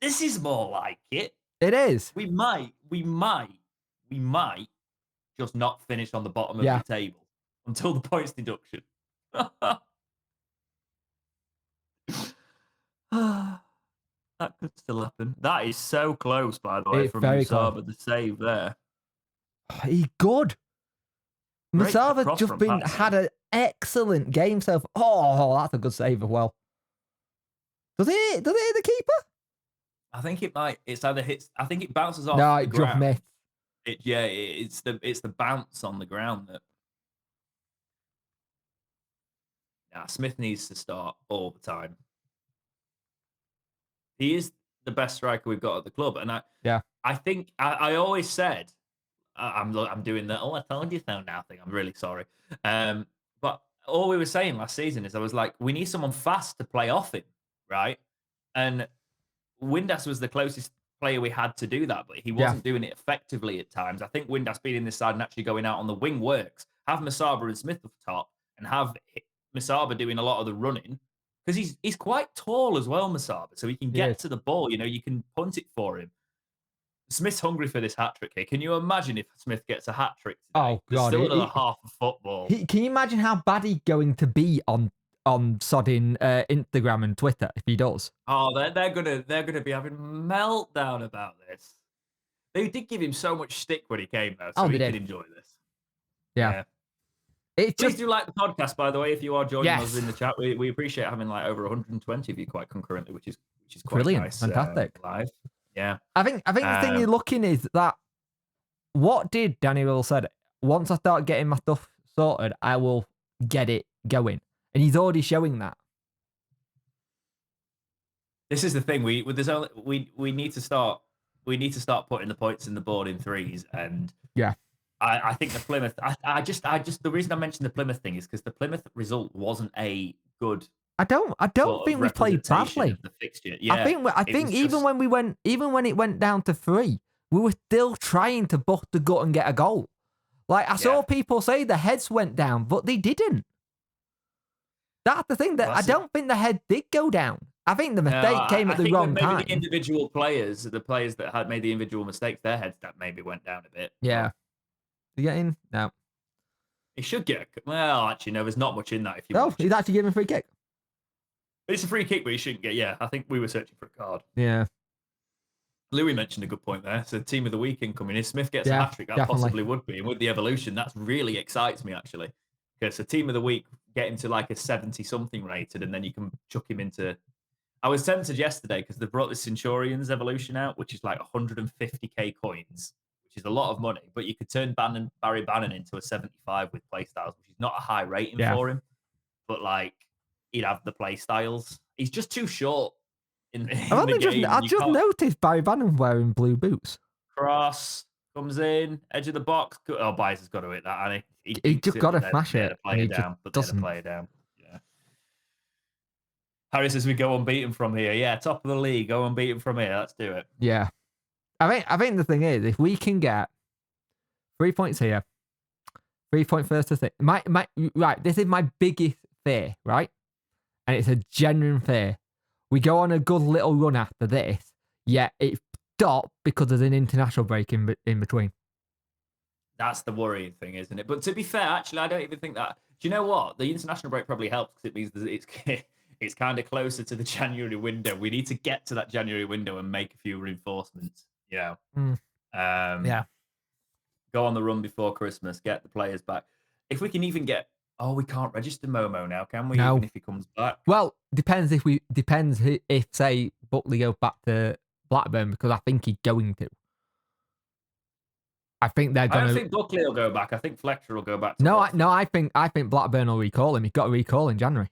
This is more like it. It is. We might just not finish on the bottom of the table until the points deduction. That could still happen. That is so close, by the way, it's from Musaba, the save there. He's good. Musaba's just had an excellent game so far. Oh, that's a good save as well. Does it hit the keeper? I think it might. It's either hits. I think it bounces off. No, the it ground. dropped me. It's the bounce on the ground that. Nah, Smith needs to start all the time. He is the best striker we've got at the club, and I think I always said I'm doing the I told you so now thing. I'm really sorry, but all we were saying last season is I was like, we need someone fast to play off him, right? And Windass was the closest player we had to do that, but he wasn't doing it effectively at times. I think Windass being in this side and actually going out on the wing works. Have Musaba and Smith up top, and have Musaba doing a lot of the running. Because he's quite tall as well, Musaba, so he can get to the ball. You know, you can punt it for him. Smith's hungry for this hat-trick here. Can you imagine if Smith gets a hat-trick today? Oh, God. There's still another half of football. Can you imagine how bad he's going to be on sodding Instagram and Twitter if he does? Oh, they're gonna be having meltdown about this. They did give him so much stick when he came, though, so he could enjoy this. Yeah. Please do like the podcast, by the way, if you are joining us in the chat. We appreciate having like over 120 of you quite concurrently, which is quite brilliant, nice. fantastic. Live, yeah. I think the thing you're looking is that what did Danny Will said? Once I start getting my stuff sorted, I will get it going, and he's already showing that. This is the thing. We need to start putting the points in the board in threes, and I think the Plymouth. I just the reason I mentioned the Plymouth thing is because the Plymouth result wasn't a good. I don't think we played badly. The fixture. Yeah, I think even when it went down to 3, we were still trying to bust the gut and get a goal. Like I saw people say the heads went down, but they didn't. That's the thing that I don't think the head did go down. I think the mistake came at the wrong time. The individual players, the players that had made the individual mistakes, their heads that maybe went down a bit. Yeah. You get in? No. He should get. Well, actually, no. There's not much in that. If you. Oh, he's actually giving a free kick. It's a free kick, but he shouldn't get. Yeah, I think we were searching for a card. Yeah. Louis mentioned a good point there. So, team of the week incoming. If Smith gets a hat trick, that possibly would be. And with the evolution, that really excites me actually. Because so team of the week, get him to like a 70-something rated, and then you can chuck him into. I was tempted yesterday because they brought the Centurions evolution out, which is like 150k coins. Which is a lot of money, but you could turn Barry Bannon into a 75 with playstyles, which is not a high rating for him, but like he'd have the playstyles. He's just too short in the game. I just noticed Barry Bannon wearing blue boots. Cross comes in, edge of the box. Oh, Byers has got to hit that, and he just got to smash it. Play it down, but doesn't play it down. Yeah. Harry says we go unbeaten from here. Yeah, top of the league, go unbeaten from here. Let's do it. Yeah. I think the thing is, if we can get 3 points here, 3 point first to thing, right, this is my biggest fear, right? And it's a genuine fear. We go on a good little run after this, yet it stopped because there's an international break in between. That's the worrying thing, isn't it? But to be fair, actually, I don't even think that. Do you know what? The international break probably helps because it means that it's kind of closer to the January window. We need to get to that January window and make a few reinforcements. Mm, Um, yeah. go on the run before Christmas, get the players back. If we can even get, we can't register Momo now, can we? No. Even if he comes back. Well, depends if say Buckley goes back to Blackburn, because I think he's going to. I think they're I gonna. don't think Buckley will go back. I think Fletcher will go back to No, Watford. I think Blackburn will recall him. He's got to recall in January.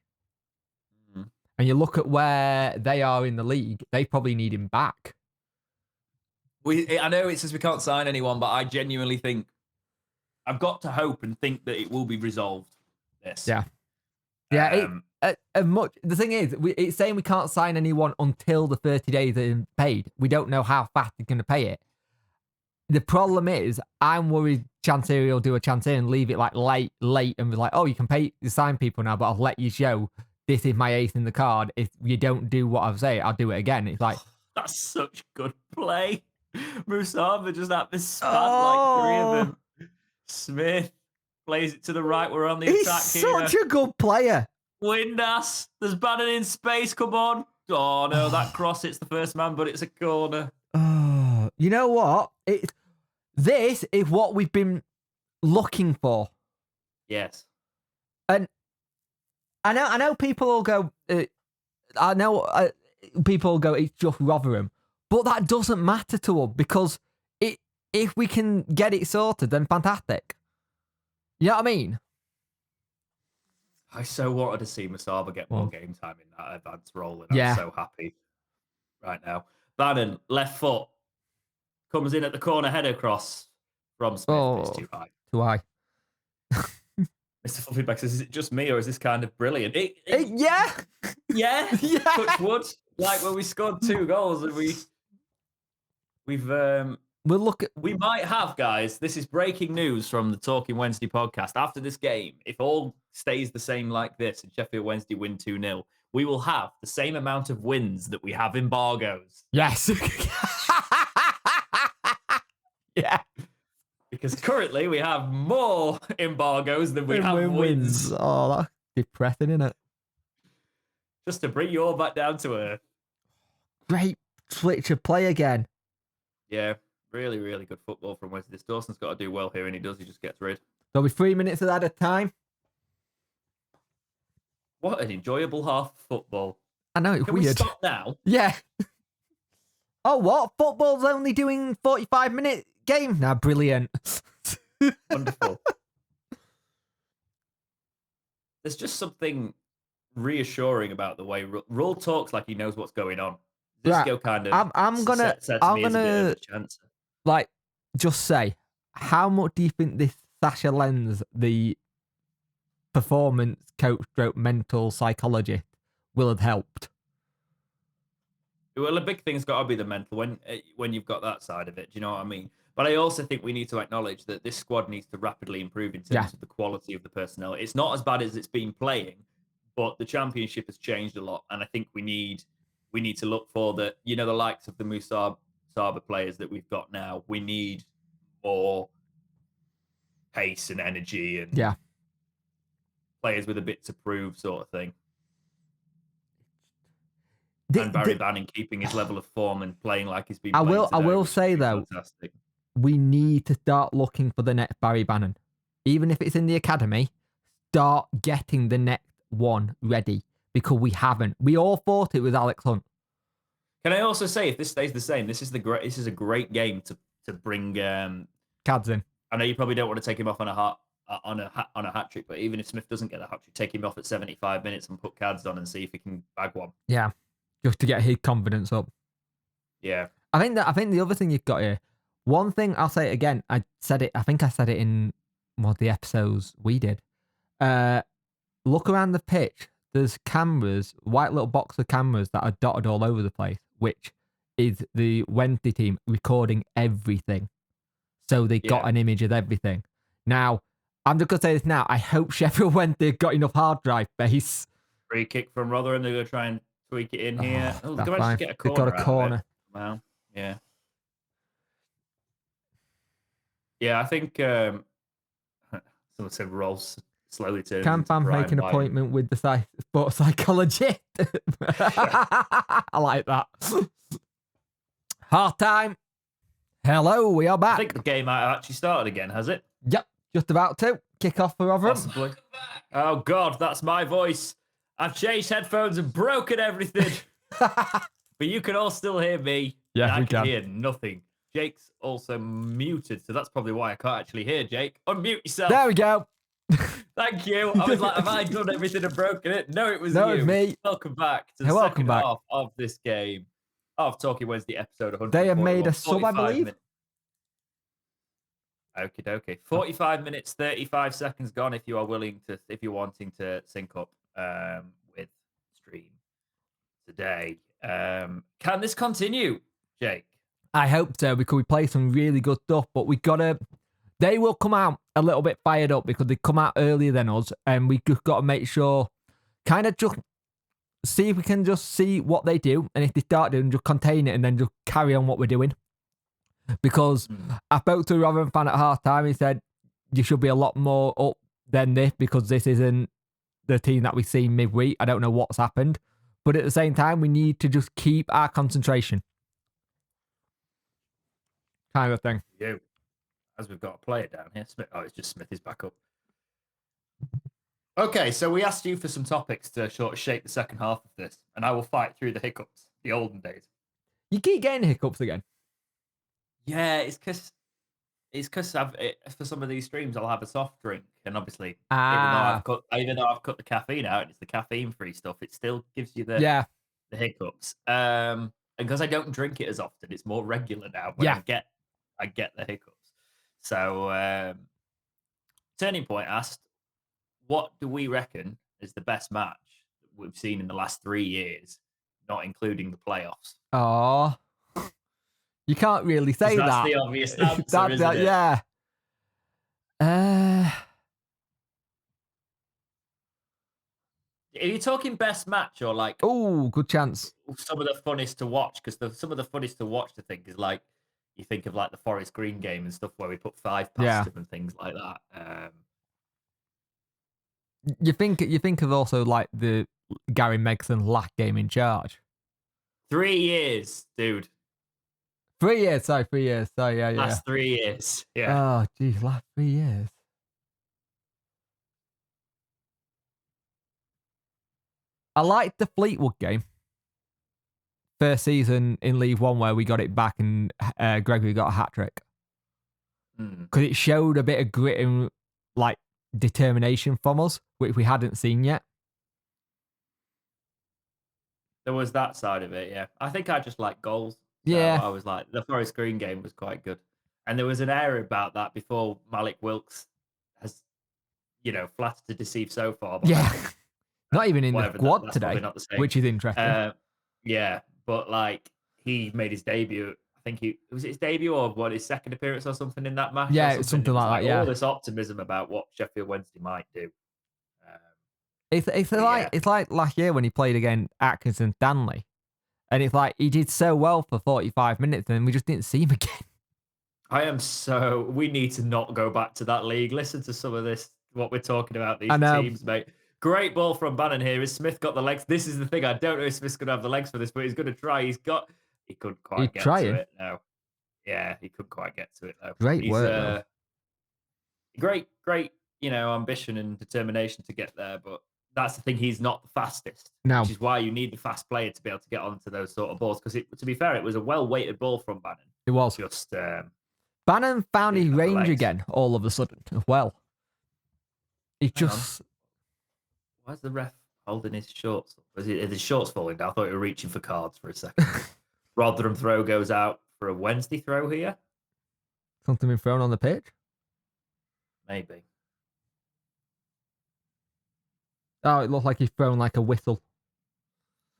Mhm. And you look at where they are in the league, they probably need him back. I know it says we can't sign anyone, but I genuinely think I've got to hope and think that it will be resolved. This. Yeah. Yeah. The thing is, it's saying we can't sign anyone until the 30 days are paid. We don't know how fast they're going to pay it. The problem is, I'm worried Chancery will do a Chancery and leave it like late and be like, oh, you can sign people now, but I'll let you show this is my ace in the card. If you don't do what I've said, I'll do it again. It's like, that's such good play. Musaba just had to span like three of them. Smith plays it to the right. We're on the attack here. He's such a good player. Windass. There's Bannon in space. Come on. Oh, no, that cross hits the first man, but it's a corner. Oh, you know what? This is what we've been looking for. Yes. And I know people will go, people will go, it's just Rotherham. But that doesn't matter to us because if we can get it sorted, then fantastic. You know what I mean? I so wanted to see Musaba get more game time in that advanced role, and Yeah. I'm so happy right now. Bannon, left foot, comes in at the corner header cross from Smith. It's too high. Too high. Mr. Fluffyback says, is it just me or is this kind of brilliant? Yeah. Yeah. Yeah. Touch wood. Like when we scored 2 goals and we might have, guys, this is breaking news from the Talking Wednesday podcast. After this game, if all stays the same like this and Sheffield Wednesday win 2-0, we will have the same amount of wins that we have embargoes. Yes. Yeah. Because currently we have more embargoes than we have wins. Oh, that's depressing, isn't it? Just to bring you all back down to earth. Great switch of play again. Yeah, really, really good football from Wesley. Dawson's got to do well here, and he does. He just gets rid. There'll be 3 minutes of that at a time. What an enjoyable half of football. I know, it's Can weird. we stop now? Yeah. Oh, what? Football's only doing 45-minute game? Nah, brilliant. Wonderful. There's just something reassuring about the way Rull talks like he knows what's going on. Zisco kind of I'm gonna like just say, how much do you think this Sasha Lenz, the performance coach stroke mental psychologist, will have helped? Well, a big thing's got to be the mental when you've got that side of it. Do you know what I mean? But I also think we need to acknowledge that this squad needs to rapidly improve in terms of the quality of the personnel. It's not as bad as it's been playing, but the championship has changed a lot, and I think we need to look for the likes of the Musaba players that we've got now. We need more pace and energy and players with a bit to prove, sort of thing. And Barry Bannon keeping his level of form and playing like he's been playing today, I will say, though, fantastic. We need to start looking for the next Barry Bannon. Even if it's in the academy, start getting the next one ready, because we haven't. We all thought it was Alex Hunt. Can I also say, if this stays the same, this is a great game to bring Cads in. I know you probably don't want to take him off on a hat trick, but even if Smith doesn't get a hat trick, take him off at 75 minutes and put Cads on and see if he can bag one. Yeah, just to get his confidence up. Yeah, I think the other thing you've got here. One thing I'll say it again. I think I said it in one of the episodes we did. Look around the pitch. There's cameras, white little box of cameras that are dotted all over the place, which is the Wednesday team recording everything. So they got an image of everything. Now, I'm just going to say this now. I hope Sheffield Wednesday got enough hard drive space. Free kick from Rotherham. They're going to try and tweak it in here. Oh, they're going to get a corner. They've got a corner. Wow. Yeah. Yeah, I think someone said Rolls slowly turns Can into fans make Brian an White. appointment with the sports psychologist? I like that. Half time. Hello, we are I back. think the game might have actually started again, has it? Yep, just about to kick off for Rotherham. Possibly. Oh God, that's my voice. I've changed headphones and broken everything. But you can all still hear me. Yeah, and I we can can. hear nothing. Jake's also muted, so that's probably why I can't actually hear Jake. Unmute yourself. There we go. Thank you. I was like, have I done everything and broken it? No, it was No, you. it's me. Welcome back to the Hey, welcome second back. half of this game of Talking Wednesday episode 141. They have made a sub, I believe. Okie dokie. 45 minutes, 35 seconds gone if you are willing to, if you're wanting to sync up with stream today. Can this continue, Jake? I hope so, because we play some really good stuff, but we gotta. They will come out a little bit fired up because they come out earlier than us, and we just got to make sure, kind of just see if we can just see what they do, and if they start doing, just contain it, and then just carry on what we're doing. Because I spoke to a Rotherham fan at half time. He said you should be a lot more up than this because this isn't the team that we've seen midweek. I don't know what's happened, but at the same time, we need to just keep our concentration, kind of thing. You, as we've got a player down here. Smith. Oh, it's just Smith is back up. Okay, so we asked you for some topics to sort of shape the second half of this, and I will fight through the hiccups, the olden days. You keep getting hiccups again. Yeah, it's because for some of these streams I'll have a soft drink, and obviously even though I've cut the caffeine out, and it's the caffeine-free stuff. It still gives you the hiccups. And because I don't drink it as often, it's more regular now. But I get the hiccups. So Turning Point asked, what do we reckon is the best match that we've seen in the last 3 years, not including the playoffs? Oh, you can't really say that. That's the obvious answer, isn't it? Yeah. Are you talking best match or like? Oh, good chance. Some of the funnest to watch, because some of the funnest to watch, I think, is like you think of like the Forest Green game and stuff where we put 5 past them and things like that. You think of also like the Gary Megson last game in charge. 3 years, dude. 3 years, sorry, 3 years. Sorry, yeah. Last 3 years, yeah. Oh, geez, last 3 years. I liked the Fleetwood game. First season in League One where we got it back and Gregory got a hat-trick. Because it showed a bit of grit and like determination from us, which we hadn't seen yet. There was that side of it, yeah. I think I just like goals. Yeah. So I was like, the Forest Green game was quite good. And there was an area about that before Malik Wilkes has, flattered to deceive so far. But yeah. Not even in the squad today, not the same. which is interesting. Yeah, but like he made his debut. I think was it his debut or his second appearance or something in that match? Yeah, it's something like that. Yeah, all this optimism about what Sheffield Wednesday might do. It's like last year when he played against Atkinson Stanley, and it's like he did so well for 45 minutes, and we just didn't see him again. We need to not go back to that league. Listen to some of this, what we're talking about, these teams, mate. Great ball from Bannon here. Has Smith got the legs? This is the thing. I don't know if Smith's going to have the legs for this, but he's going to try. He couldn't quite get to it. No. Yeah, he couldn't quite get to it, though. Great work, Great, ambition and determination to get there, but that's the thing. He's not the fastest, which is why you need the fast player to be able to get onto those sort of balls. Because to be fair, it was a well-weighted ball from Bannon. It was. Just Bannon found his range again all of a sudden as well. He just... Why's the ref holding his shorts? Is his shorts falling down? I thought he were reaching for cards for a second. Rotherham throw goes out for a Wednesday throw here. Something been thrown on the pitch? Maybe. Oh, it looked like he's thrown like a whistle.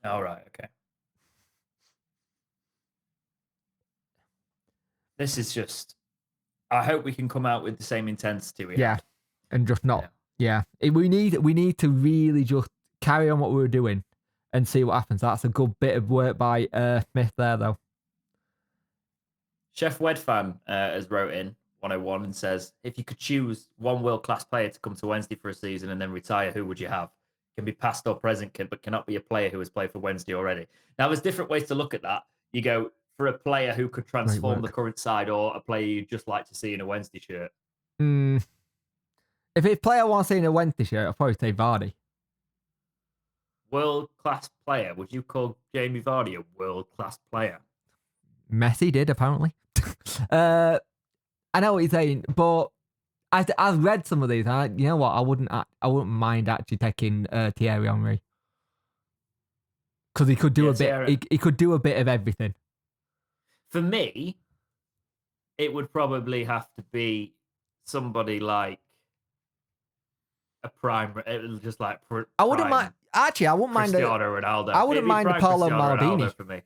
All right, okay. This is just... I hope we can come out with the same intensity we had. And just not... Yeah. We need to really just carry on what we were doing and see what happens. That's a good bit of work by Smith there, though. Chef Wedfan has wrote in, 101 and says, if you could choose one world-class player to come to Wednesday for a season and then retire, who would you have? Can be past or present, but cannot be a player who has played for Wednesday already. Now, there's different ways to look at that. You go for a player who could transform the current side, or a player you'd just like to see in a Wednesday shirt. If it's a player I want to see in a Wednesday shirt, I'll probably say Vardy. World-class player? Would you call Jamie Vardy a world-class player? Messi did, apparently. I know what you're saying, but I've read some of these. And you know what? I wouldn't mind actually taking Thierry Henry, because he could do a bit. He could do a bit of everything. For me, it would probably have to be somebody like a prime, just like I wouldn't mind. Actually, I wouldn't mind Cristiano Ronaldo. I wouldn't mind Paulo Maldini for me.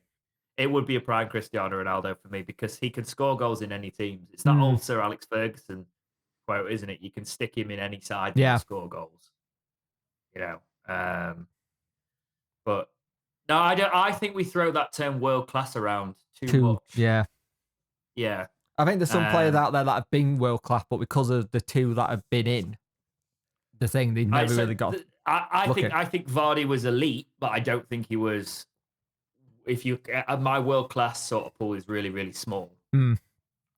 It would be a prime Cristiano Ronaldo for me, because he can score goals in any teams. It's that old Sir Alex Ferguson quote, isn't it? You can stick him in any side and score goals. You know, but no, I don't. I think we throw that term world class around too much. Yeah. I think there's some players out there that have been world class, but because of the two that have been in the thing, they never really got. I think Vardy was elite, but I don't think he was. If you, my world class sort of pool is really, really small. You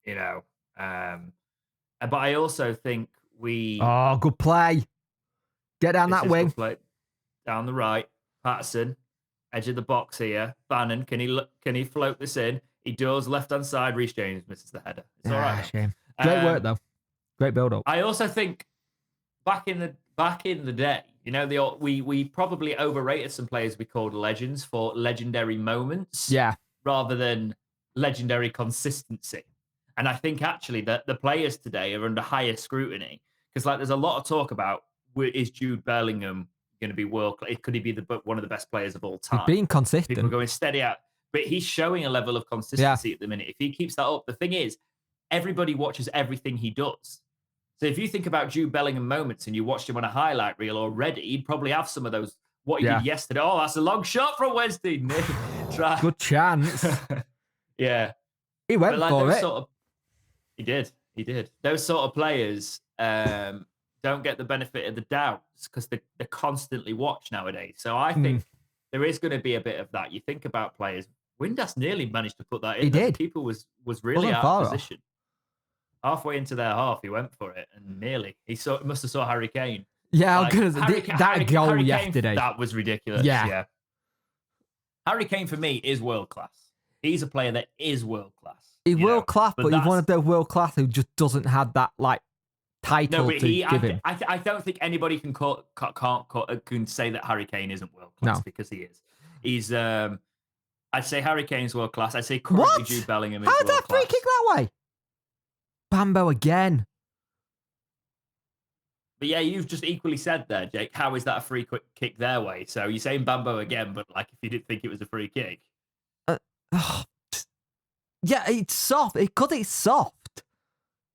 know, but I also think we. Oh, good play! Get down that wing. Down the right, Patterson, edge of the box here. Bannon, can he float this in? He does. Left hand side. Reece James misses the header. It's all right. Shame. Great work though. Great build up. I also think back in the day, you know, we probably overrated some players we called legends for legendary moments. Yeah. Rather than legendary consistency. And I think actually that the players today are under higher scrutiny, because like there's a lot of talk about, is Jude Bellingham going to be world class? Could he be one of the best players of all time? He's being consistent. People are going steady out, but he's showing a level of consistency at the minute. If he keeps that up, the thing is, everybody watches everything he does. So if you think about Jude Bellingham moments and you watched him on a highlight reel already, he'd probably have some of those. What he did yesterday. Oh, that's a long shot from Wednesday. Good chance. Yeah. He went for it. He did. Those sort of players don't get the benefit of the doubt because they're constantly watched nowadays. So I think there is going to be a bit of that. You think about players. Windass nearly managed to put that in. He did. Keeper was really out of position. Halfway into their half, he went for it and nearly. He must have saw Harry Kane. Yeah, that goal Harry yesterday. Kane, that was ridiculous. Yeah. Harry Kane for me is world class. He's a player that is world class. He's world class, but he's one of those world class who just doesn't have that like title to give him. I don't think anybody can say that Harry Kane isn't world class because he is. He's I'd say Harry Kane's world class. I'd say currently Jude Bellingham is world class. How's that free kick that way? Bambo again. But yeah, you've just equally said there, Jake. How is that a free kick their way? So you're saying Bambo again, but like if you didn't think it was a free kick. Yeah, it's soft. Because it's soft.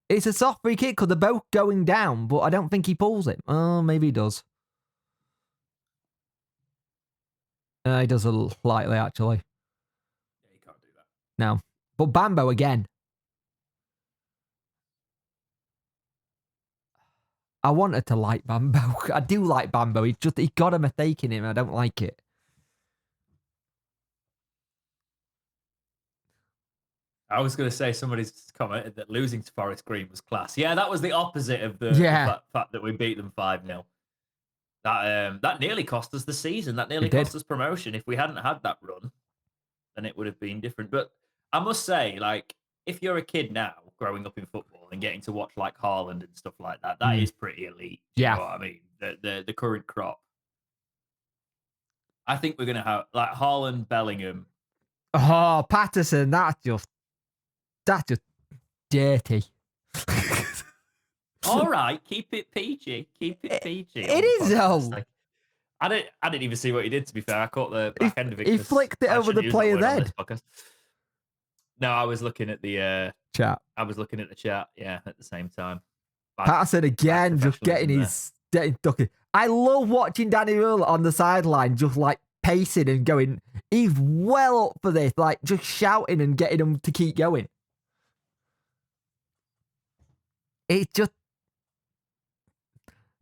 It's a soft free kick because they're both going down, but I don't think he pulls it. Oh, maybe he does. He does slightly, actually. Yeah, you can't do that. No. But Bambo again. I wanted to like Bambo. I do like Bambo. He got a mistake in him. I don't like it. I was going to say somebody's commented that losing to Forest Green was class. Yeah, that was the opposite of the fact that we beat them 5-0. That nearly cost us the season. That nearly cost us promotion. If we hadn't had that run, then it would have been different. But I must say, like, if you're a kid now growing up in football and getting to watch like Haaland and stuff like that, that is pretty elite. Yeah. You know what I mean? The current crop. I think we're going to have like Haaland, Bellingham. Oh, Patterson, that's just dirty. All right, keep it PG. Keep it PG. It is though. I didn't even see what he did, to be fair. I caught the back end of it. He flicked it over the player's head. No, I was looking at the chat. I was looking at the chat, yeah, at the same time. Patterson again, just getting his ducking. I love watching Danny Rule on the sideline, just like pacing and going. He's well up for this, like just shouting and getting him to keep going. It just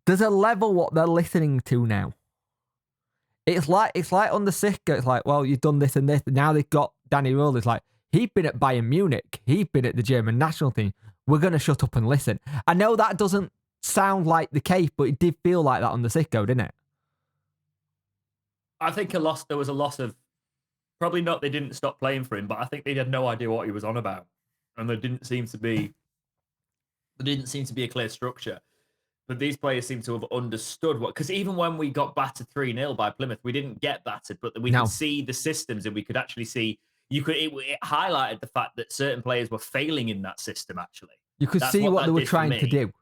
there's a level what they're listening to now. It's like on the Sicko. It's like, well, you've done this and this. Now they've got Danny Rose. It's like he'd been at Bayern Munich. He'd been at the German national team. We're gonna shut up and listen. I know that doesn't sound like the case, but it did feel like that on the Sicko, didn't it? I think there was a loss of, probably not they didn't stop playing for him, but I think they had no idea what he was on about. And there didn't seem to be a clear structure. But these players seem to have understood what, because even when we got battered 3-0 by Plymouth, we didn't get battered, but we could see the systems and we could actually see, it highlighted the fact that certain players were failing in that system, actually. You could see what they were trying to do.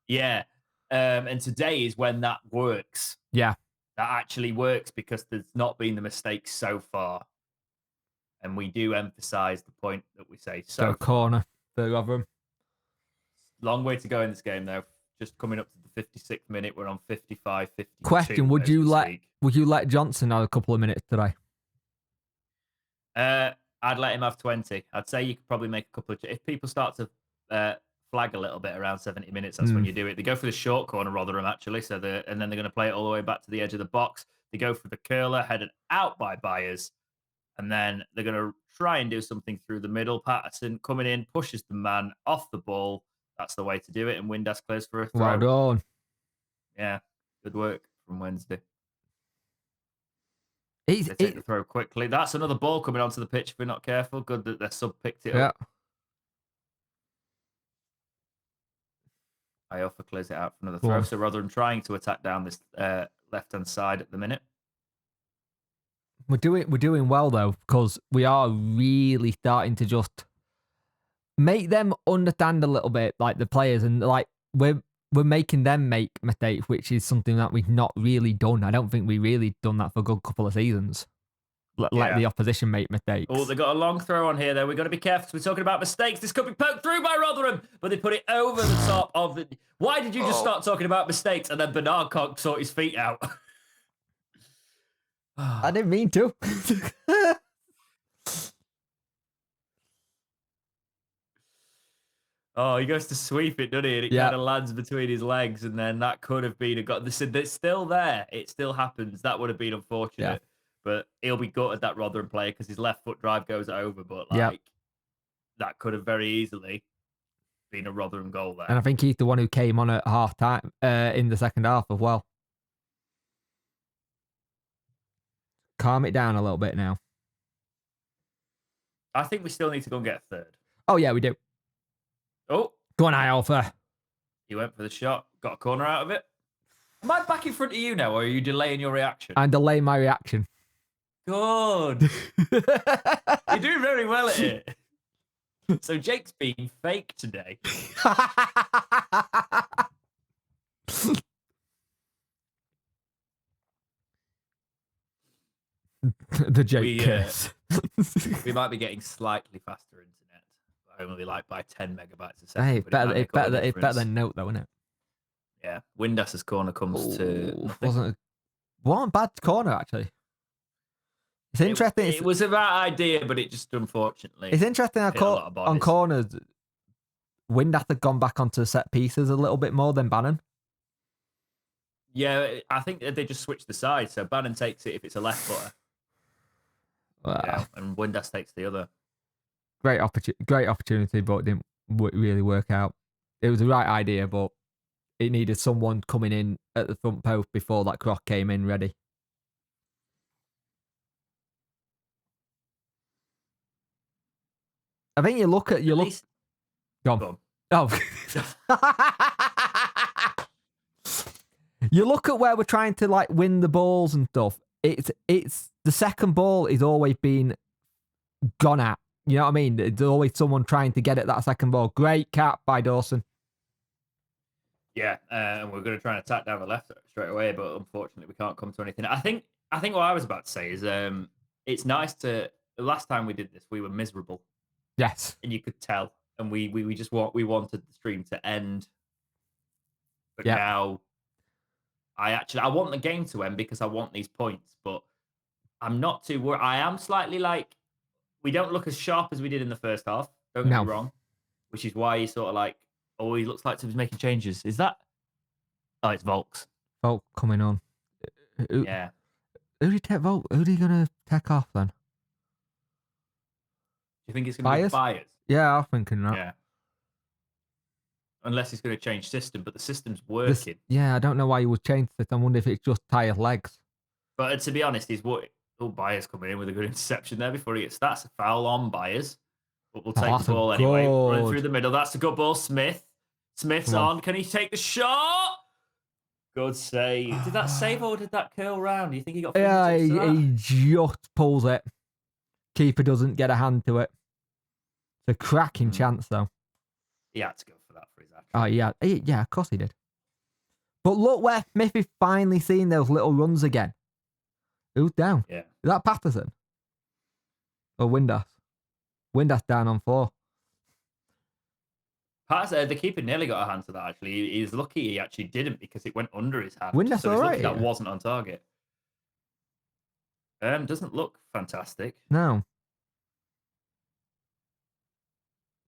Yeah. And today is when that works. Yeah. That actually works because there's not been the mistakes so far. And we do emphasize the point that we say. So corner, third of them. Long way to go in this game, though. Just coming up to the 56th minute. We're on 55, 52. Question, would you let Johnson have a couple of minutes today? I'd let him have 20. I'd say you could probably make a couple of... If people start to flag a little bit around 70 minutes, that's when you do it. They go for the short corner, Rotherham, actually, and then they're going to play it all the way back to the edge of the box. They go for the curler, headed out by Byers, and then they're going to try and do something through the middle. Patterson coming in, pushes the man off the ball. That's the way to do it, and Windass clears for a throw. Well done. Yeah, good work from Wednesday. They take the throw quickly. That's another ball coming onto the pitch if we're not careful. Good that their sub picked it up. Iofa clears it out for another throw. So Rotherham trying to attack down this left-hand side at the minute. We're doing well, though, because we are really starting to just make them understand a little bit, like the players, and like we're making them make mistakes, which is something that we've not really done. I don't think we really done that for a good couple of seasons. Let the opposition make mistakes. Oh, they got a long throw on here, though. We've got to be careful. We're talking about mistakes. This could be poked through by Rotherham, but they put it over the top of the... Why did you just start talking about mistakes and then Bernard can't sort his feet out? I didn't mean to. Oh, he goes to sweep it, doesn't he? And it kind of lands between his legs, and then that could have been a goal. It's still there. It still happens. That would have been unfortunate. Yeah. But he'll be gutted, that Rotherham player, because his left foot drive goes over. But that could have very easily been a Rotherham goal there. And I think he's the one who came on at half time in the second half as well. Calm it down a little bit now. I think we still need to go and get a third. Oh, yeah, we do. Oh. Go on, Iofa. He went for the shot. Got a corner out of it. Am I back in front of you now, or are you delaying your reaction? I'm delaying my reaction. Good. You're doing very well at it. So Jake's being fake today. The Jake curse. We might be getting slightly faster internet, but only like by 10 megabytes a second. Hey, it's better than Note, though, isn't it? Yeah. Windass's corner comes to... Wasn't a bad corner, actually. It's interesting. It was a bad idea, but it just, unfortunately... It's interesting on corners, Windass had gone back onto set pieces a little bit more than Bannon. Yeah, I think they just switched the side, so Bannon takes it if it's a left footer. Wow. Yeah, and Windass takes the other. Great opportunity, but it didn't really work out. It was the right idea, but it needed someone coming in at the front post before that cross came in ready. I think you look. Go on. Oh. You look at where we're trying to like win the balls and stuff. It's the second ball is always been gone at. You know what I mean? There's always someone trying to get at that second ball. Great cap by Dawson. Yeah, and we're going to try and attack down the left straight away, but unfortunately we can't come to anything. I think what I was about to say is it's nice to... The last time we did this, we were miserable. Yes. And you could tell. And we wanted the stream to end. But now I want the game to end because I want these points, but I'm not too worried. I am slightly like, we don't look as sharp as we did in the first half. Don't get me wrong. Which is why you sort of like, Oh, he looks like he's making changes. Is that? Oh, it's Volks. Volk coming on. Who, Yeah. who did he take Volk? Who are you going to take off then? Do you think it's going to be Byers? Yeah, I'm thinking that. Yeah. Unless he's going to change system, but the system's working. I don't know why he would change this. I wonder if it's just tired legs. But to be honest, Byers coming in with a good interception there before he gets. That's a foul on Byers. But we'll take the ball anyway. Run through the middle. That's a good ball. Smith's on. Can he take the shot? Good save. Did that save or did that curl round? Do you think he got? Yeah, he just pulls it. Keeper doesn't get a hand to it. It's a cracking chance, though. He had to go for that for his action. Oh, yeah. Yeah, of course he did. But look where Smith is finally seeing those little runs again. Who's down? Yeah. Is that Patterson? Or Windass? Windass down on 4. The keeper nearly got a hand to that, actually. He's lucky he actually didn't because it went under his hand. Windass so all right? That wasn't on target. Doesn't look fantastic. No.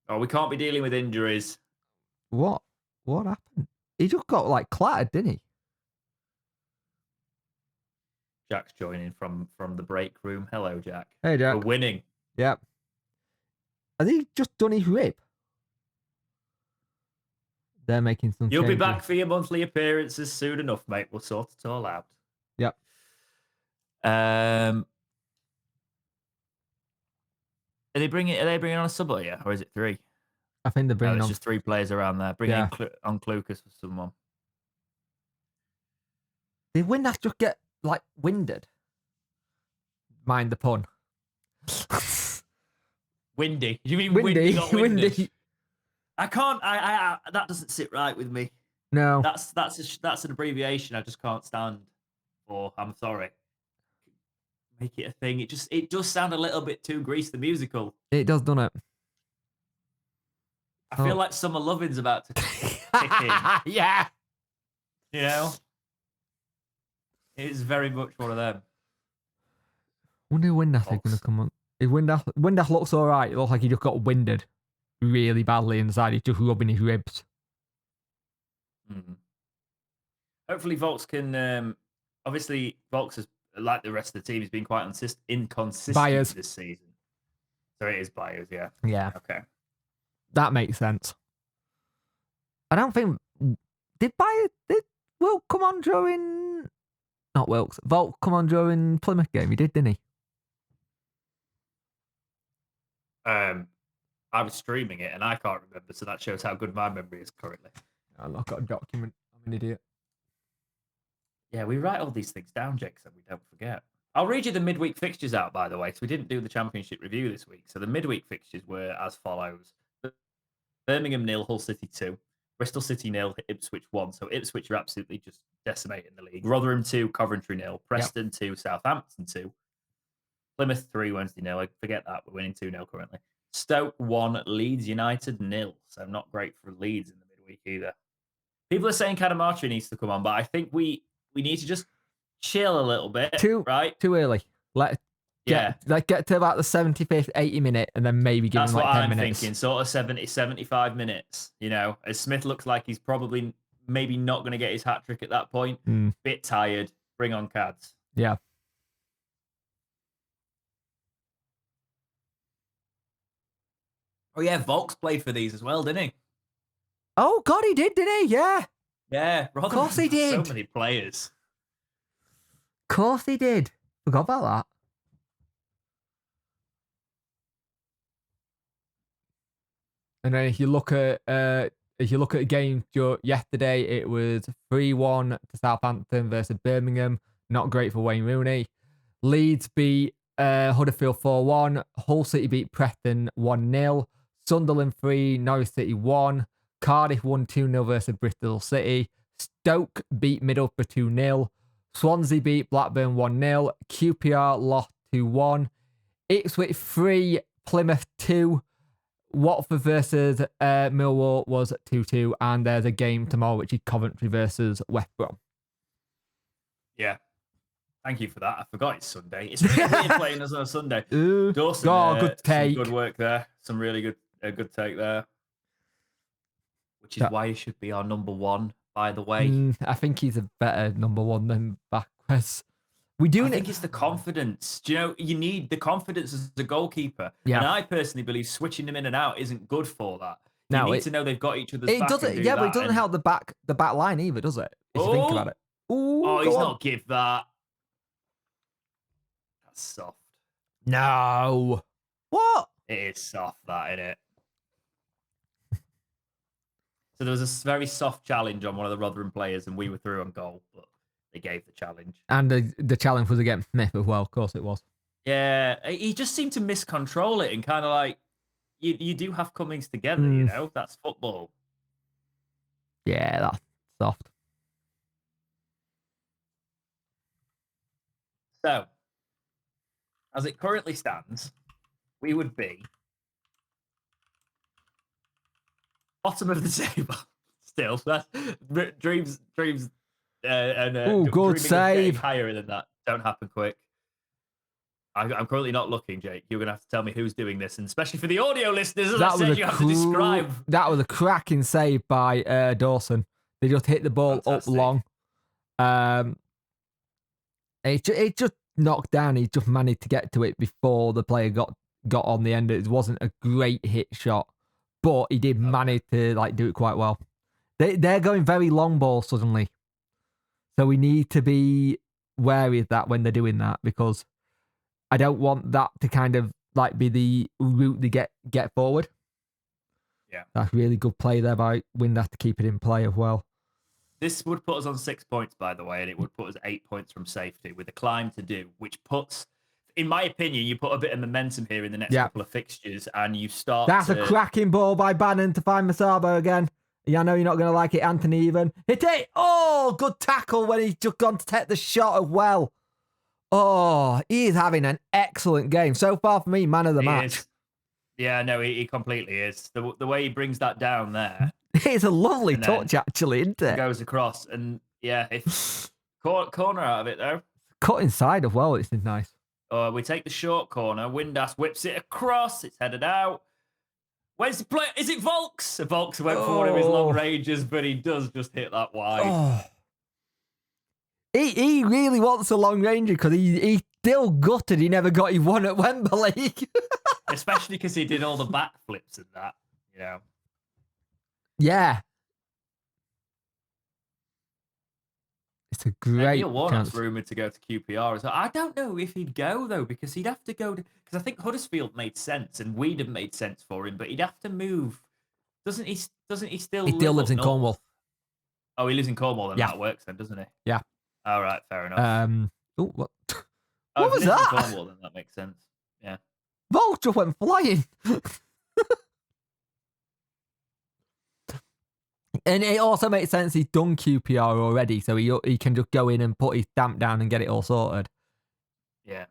Oh, we can't be dealing with injuries. What happened? He just got like clattered, didn't he? Jack's joining from the break room. Hello, Jack. Hey, Jack. We're winning. Yep. Has he just done his rib? They're making some You'll changes. be back for your monthly appearances soon enough, mate. We'll sort it all out. Yep. Are they bringing on a sub here, or is it 3? I think they're bringing on just 3 players around there. Bringing on Clucas for someone. Did Windass just get like winded? Mind the pun. Windy. You mean windy? Got windy. I can't. I that doesn't sit right with me. No. That's an abbreviation I just can't stand for. I'm sorry. Make it a thing. It does sound a little bit too Grease the musical. It does, doesn't it? I feel like Summer Loving's about to kick in. Yeah. You know? It's very much one of them. Wonder if Windass is going to come on. If Windass looks all right. It looks like he just got winded really badly inside. He's just rubbing his ribs. Mm-hmm. Hopefully Volks can... obviously, Volks has, like the rest of the team, has been quite inconsistent this season. So it is Byers, yeah. Yeah. Okay. That makes sense. I don't think... Did Wilk come on during... Not Wilkes. Volk come on during Plymouth game. He did, didn't he? I was streaming it and I can't remember, so that shows how good my memory is currently. I've not got a document. I'm an idiot. Yeah, we write all these things down, Jake, so we don't forget. I'll read you the midweek fixtures out, by the way, because we didn't do the Championship review this week. So the midweek fixtures were as follows. Birmingham 0, Hull City 2. Bristol City 0, Ipswich 1. So Ipswich are absolutely just decimating the league. Rotherham 2, Coventry 0. Preston 2, Southampton 2. Plymouth 3, Wednesday 0. I forget that. We're winning 2-0 currently. Stoke 1, Leeds United 0. So not great for Leeds in the midweek either. People are saying Cadamartri needs to come on, but I think we need to just chill a little bit. Right? Too early. Let's get to about the 75th, 80 minute, and then maybe give him like 10 minutes. That's what I'm thinking. Sort of 70, 75 minutes. You know, as Smith looks like he's probably maybe not going to get his hat trick at that point. Bit tired. Bring on Cads. Yeah. Oh, yeah. Volks played for these as well, didn't he? Oh, God, he did, didn't he? Yeah. Yeah. Of course he did. So many players. Of course he did. Forgot about that. And then if you look at a game yesterday, it was 3-1 to Southampton versus Birmingham. Not great for Wayne Rooney. Leeds beat Huddersfield 4-1. Hull City beat Preston 1-0. Sunderland 3, Norwich City 1. Cardiff won 2-0 versus Bristol City. Stoke beat Middlesbrough 2-0. Swansea beat Blackburn 1-0. QPR lost 2-1. Ipswich 3, Plymouth 2. Watford versus Millwall was 2-2. And there's a game tomorrow, which is Coventry versus West Brom. Yeah. Thank you for that. I forgot it's Sunday. It's really weird playing us on a Sunday. Dawson, good take. Some good work there. Some really good take there. which is why he should be our number one, by the way. I think he's a better number one than Baquez. I think it's the confidence. Do you know, you need the confidence as a goalkeeper. Yeah. And I personally believe switching them in and out isn't good for that. You need to know they've got each other's back. But it doesn't help the back line either, does it? If you think about it. He's not give that. That's soft. No. What? It is soft, that, isn't it? So there was a very soft challenge on one of the Rotherham players, and we were through on goal, but they gave the challenge. And the challenge was against Smith as well. Of course it was. Yeah, he just seemed to miscontrol it and kind of like, you do have comings together, you know? That's football. Yeah, that's soft. So, as it currently stands, we would be bottom of the table still. That's dreams and good save. Higher than that. Don't happen quick. I'm currently not looking, Jake. You're going to have to tell me who's doing this, and especially for the audio listeners, as I said, you have to describe. That was a cracking save by Dawson. They just hit the ball up long. It just knocked down. He just managed to get to it before the player got on the end. It wasn't a great hit shot, but he did manage to do it quite well. They're going very long ball suddenly, so we need to be wary of that when they're doing that, because I don't want that to kind of be the route they get forward. Yeah, that's really good play there by Windass to keep it in play as well. This would put us on 6 points, by the way, and it would put us 8 points from safety with a climb to do, which puts, in my opinion, you put a bit of momentum here in the next couple of fixtures, and you start. That's a cracking ball by Bannon to find Masaba again. Yeah, I know you're not going to like it, Anthony. Even hit it. Oh, good tackle when he's just gone to take the shot as well. Oh, he's having an excellent game so far for me. Man of the match. Yeah, no, he completely is. The way he brings that down there. It's a lovely touch, actually, isn't it? Goes across, and yeah, if corner out of it though. Cut inside as well. It's nice. We take the short corner. Windass whips it across. It's headed out. Where's the play? Is it Volks? Volks went for one of his long ranges, but he does just hit that wide. Oh. He really wants a long ranger because he still gutted he never got his one at Wembley. Especially because he did all the backflips and that, you know. Yeah. It's a great Neil Warnock's rumoured to go to QPR. So I don't know if he'd go, though, because he'd have to go to... Because I think Huddersfield made sense and Weedham made sense for him, but he'd have to move. Doesn't he still He still lives in Cornwall. Oh, he lives in Cornwall, then that works then, doesn't he? Yeah. All right, fair enough. What was that? In Cornwall, then that makes sense. Yeah. Vulture went flying. And it also makes sense he's done QPR already, so he can just go in and put his stamp down and get it all sorted. Yeah.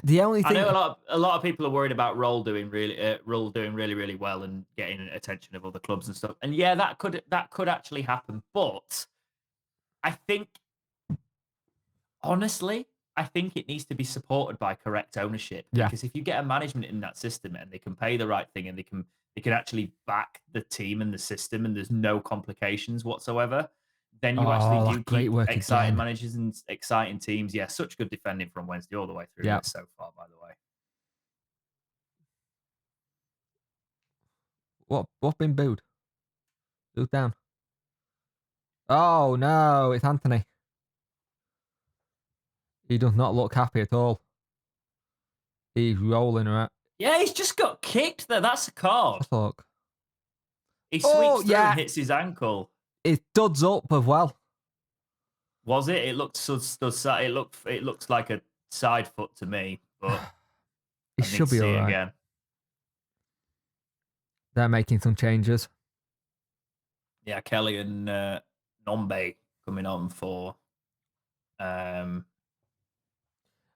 The only thing I know a lot of people are worried about Roll doing really well and getting attention of other clubs and stuff. And yeah, that could actually happen. But I think, honestly, it needs to be supported by correct ownership. Yeah. Because if you get a management in that system and they can pay the right thing and they can actually back the team and the system and there's no complications whatsoever, then you actually do great work exciting managers and exciting teams. Yeah, such good defending from Wednesday all the way through so far, by the way. What's been booed? Booed down. Oh no, it's Anthony. He does not look happy at all. He's rolling around. Yeah, he's just got kicked there. That's a card. Let's look. He sweeps through and hits his ankle. It studs up as well. Was it? It looks like a side foot to me, but it should be all right. Again. They're making some changes. Yeah, Kelly and Nombe coming on for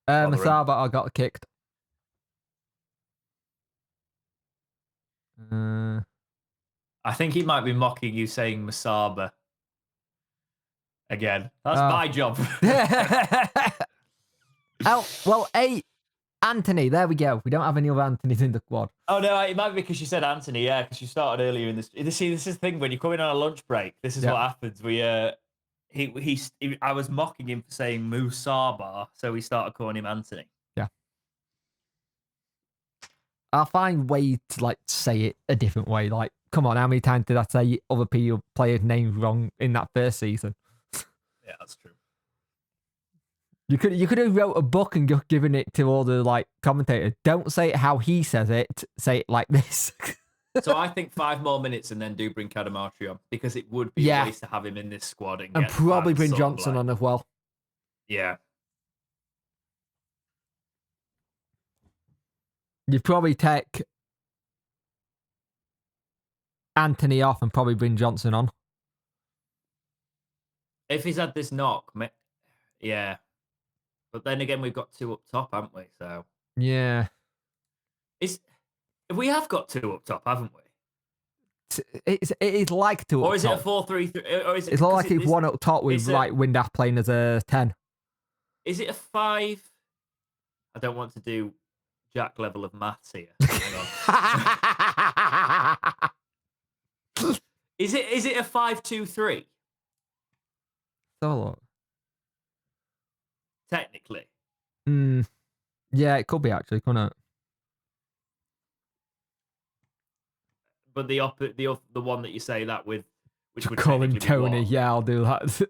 Masaba, I got kicked. I think he might be mocking you saying Masaba. Again, that's my job. Oh, well, Anthony. There we go. We don't have any other Anthonys in the squad. Oh no, it might be because you said Anthony. Yeah, because you started earlier in this. See, this is the thing when you're coming on a lunch break. This is what happens. I was mocking him for saying Musaba, so we started calling him Anthony. Yeah. I'll find ways to like say it a different way. Like, come on, how many times did I say other people players' names wrong in that first season? Yeah, that's true. You could have wrote a book and just given it to all the like commentators. Don't say it how he says it. Say it like this. So I think 5 more minutes and then do bring Cadamartri on because it would be a waste to have him in this squad and probably bring Johnson on as well. Yeah. You'd probably take Anthony off and probably bring Johnson on. If he's had this knock, yeah. But then again, we've got 2 up top, haven't we? So yeah, we have got 2 up top, haven't we? It is like 2 up top. Or is it a 4-3-3? Or is it? It's not like it's 1 up top with like Windass playing as a 10. Is it a 5? I don't want to do Jack level of maths here. Hang on. Is it a 5-2-3? So look. Technically. Yeah, it could be actually, couldn't it? But the one that you say that with, which would call him Tony. Yeah, I'll do that.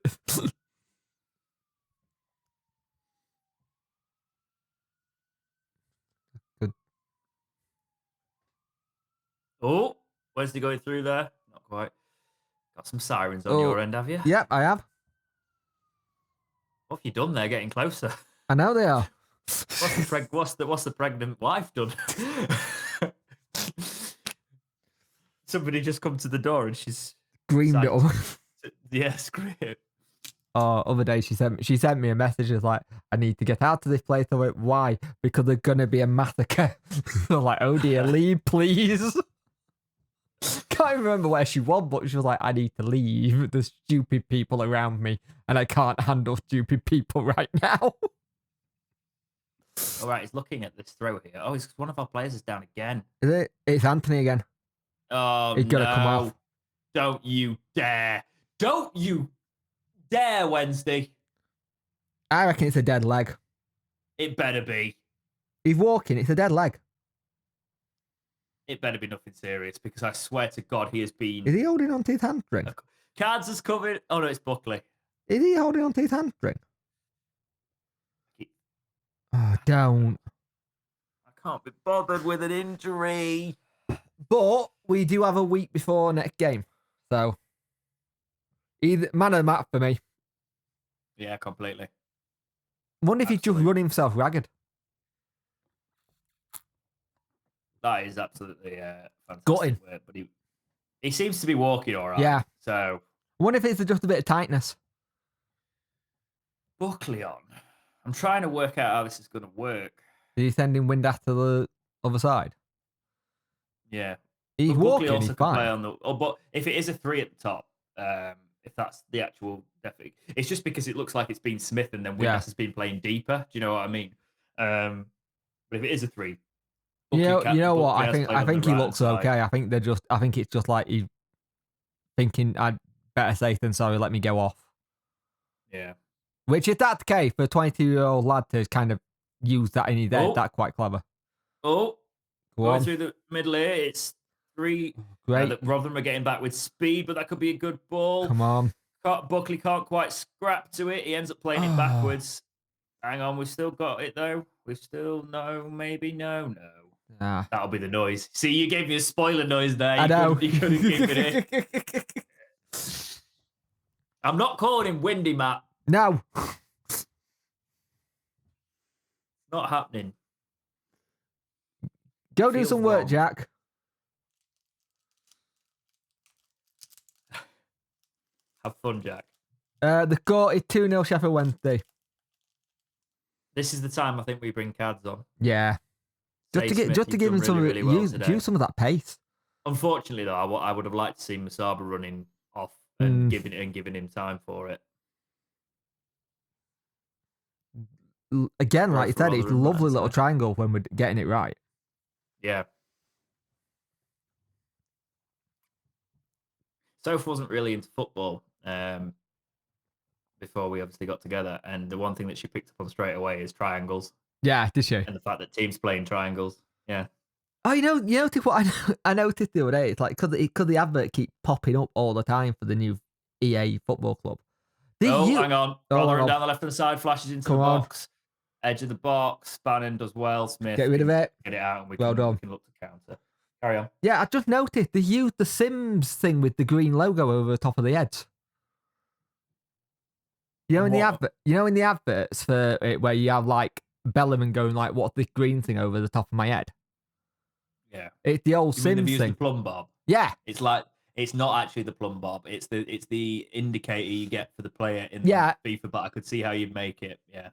Good. Oh, where's he going through there? Not quite. Got some sirens on your end, have you? Yeah, I have. What have you done there? Getting closer. I know they are. What's the pregnant wife done? Somebody just come to the door and she's screamed it over. Yeah, scream. Other day she sent me a message. It's like, I need to get out of this place. I went, why? Because there's gonna be a massacre. I'm like, oh dear, leave, please. Can't even remember where she was, but she was like, I need to leave. There's stupid people around me, and I can't handle stupid people right now. All right, he's looking at this throw here. Oh, one of our players is down again. Is it? It's Anthony again. Oh, he's gonna come off. Don't you dare. Don't you dare, Wednesday. I reckon it's a dead leg. It better be. He's walking. It's a dead leg. It better be nothing serious because I swear to God he has been... Is he holding on to his hamstring? Cards has covered... Oh, no, it's Buckley. Is he holding on to his hamstring? Oh, don't. I can't be bothered with an injury. But we do have a week before next game. So, either man of the match for me. Yeah, completely. Wonder if he's just running himself ragged. That is absolutely fantastic Gutting. work, but he seems to be walking all right. Yeah. So, I wonder if it's just a bit of tightness. Buckley on. I'm trying to work out how this is going to work. Is he sending Windass to the other side? Yeah. He's but walking, also he's can fine. play on the, but if it is a 3 at the top, if that's the actual... It's just because it looks like it's been Smith and then Windass has been playing deeper. Do you know what I mean? But if it is a 3... You know what? I think he looks okay. I think it's just like he's thinking, I'd better safe than sorry, let me go off. Yeah. Which, if that's the case, for a 22-year-old lad to kind of use that in his head, that's quite clever. Oh, going through the middle here, it's 3. Great. Rotherham are getting back with speed, but that could be a good ball. Come on. Buckley can't quite scrap to it. He ends up playing it backwards. Hang on, we've still got it though. We still maybe no. Ah. That'll be the noise. See, you gave me a spoiler noise there. I know. You couldn't keep it in. I'm not calling him Windy, Matt. No. Not happening. Go do some work, Jack. Have fun, Jack. The score is 2-0 Sheffield Wednesday. This is the time I think we bring cards on. Yeah. Just to give him use some of that pace. Unfortunately, though, I would have liked to see Musaba running off and giving him time for it. again, like you for said, it's a Rotherham, lovely right little side. triangle when we're getting it right. Yeah. Soph wasn't really into football before we obviously got together, and the one thing that she picked up on straight away is triangles Yeah, did she? and the fact that teams play in triangles. Yeah. Oh, you noticed what I noticed the other day? It's like because the advert keep popping up all the time for the new EA football club. Hang on. Oh, hang Rotherham on. down the left hand side, flashes into Come the on. box. Edge of the box. Bannon does well. Smith Get rid of can it. get it out, and we Well done. can look to counter. Carry on. Yeah, I just noticed they used the Sims thing with the green logo over the top of the heads. You know, in the adverts for it where you have like Bellerman going like, "What's this green thing over the top of my head?" Yeah. It's the old You mean they've Sims used thing. the plumb bob? Yeah. It's like it's not actually the plumb bob. It's the indicator you get for the player in FIFA. But I could see how you'd make it. Yeah.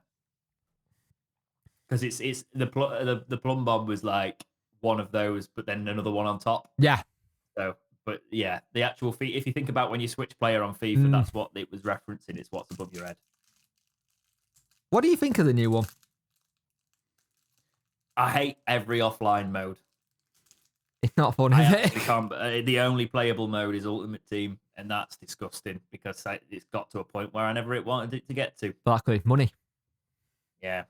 Because it's the plumb bob was like one of those, but then another one on top. Yeah. So, but yeah, the actual feet. If you think about when you switch player on FIFA, that's what it was referencing. It's what's above your head. What do you think of the new one? I hate every offline mode. It's not fun, is it? Can't. The only playable mode is Ultimate Team, and that's disgusting because it's got to a point where I never wanted it to get to. Exactly, money. Yeah.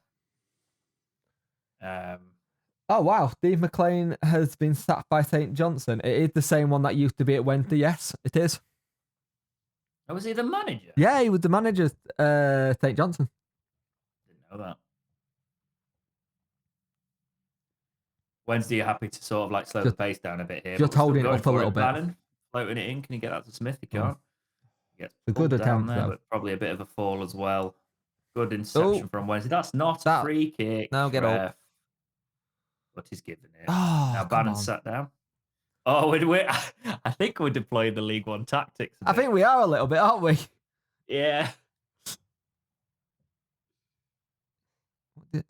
Oh wow, Steve McLean has been sacked by St. Johnson. It is the same one that used to be at Wednesday. Yes, it is. Oh, was he the manager? Yeah, he was the manager, St. Johnson. Didn't know that. Wednesday, you're happy to sort of like slow the pace down a bit here. Just holding it up a little bit. Bannon, floating it in. Can you get that to Smith? He can't. He gets a good attempt there, though. but probably a bit of a fall as well. Good interception from Wednesday. That's not a free kick. Now get up. But he's given it. Oh, now Bannon sat down. Oh, I think we're deploying the League One tactics. I think we are a little bit, aren't we? Yeah.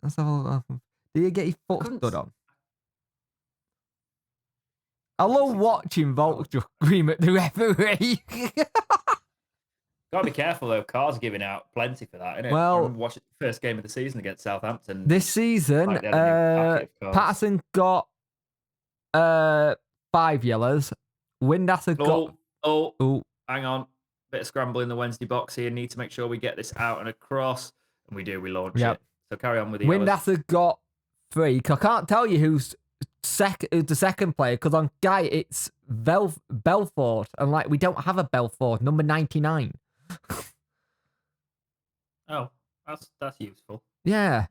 Let's have a look. Do you get your foot stood on? I love watching Volk just scream at the referee. Gotta be careful though. Carr's giving out plenty for that, isn't it? Well, watch the first game of the season against Southampton. This season, Patterson got 5 yellows. Windasser got. Hang on. Bit of scramble in the Wednesday box here. Need to make sure we get this out and across. And we do. We launch it. So carry on with the Windasser got 3. I can't tell you who's the second player because on Guy it's Belfort, and like we don't have a Belfort number 99. Oh, that's useful. Yeah.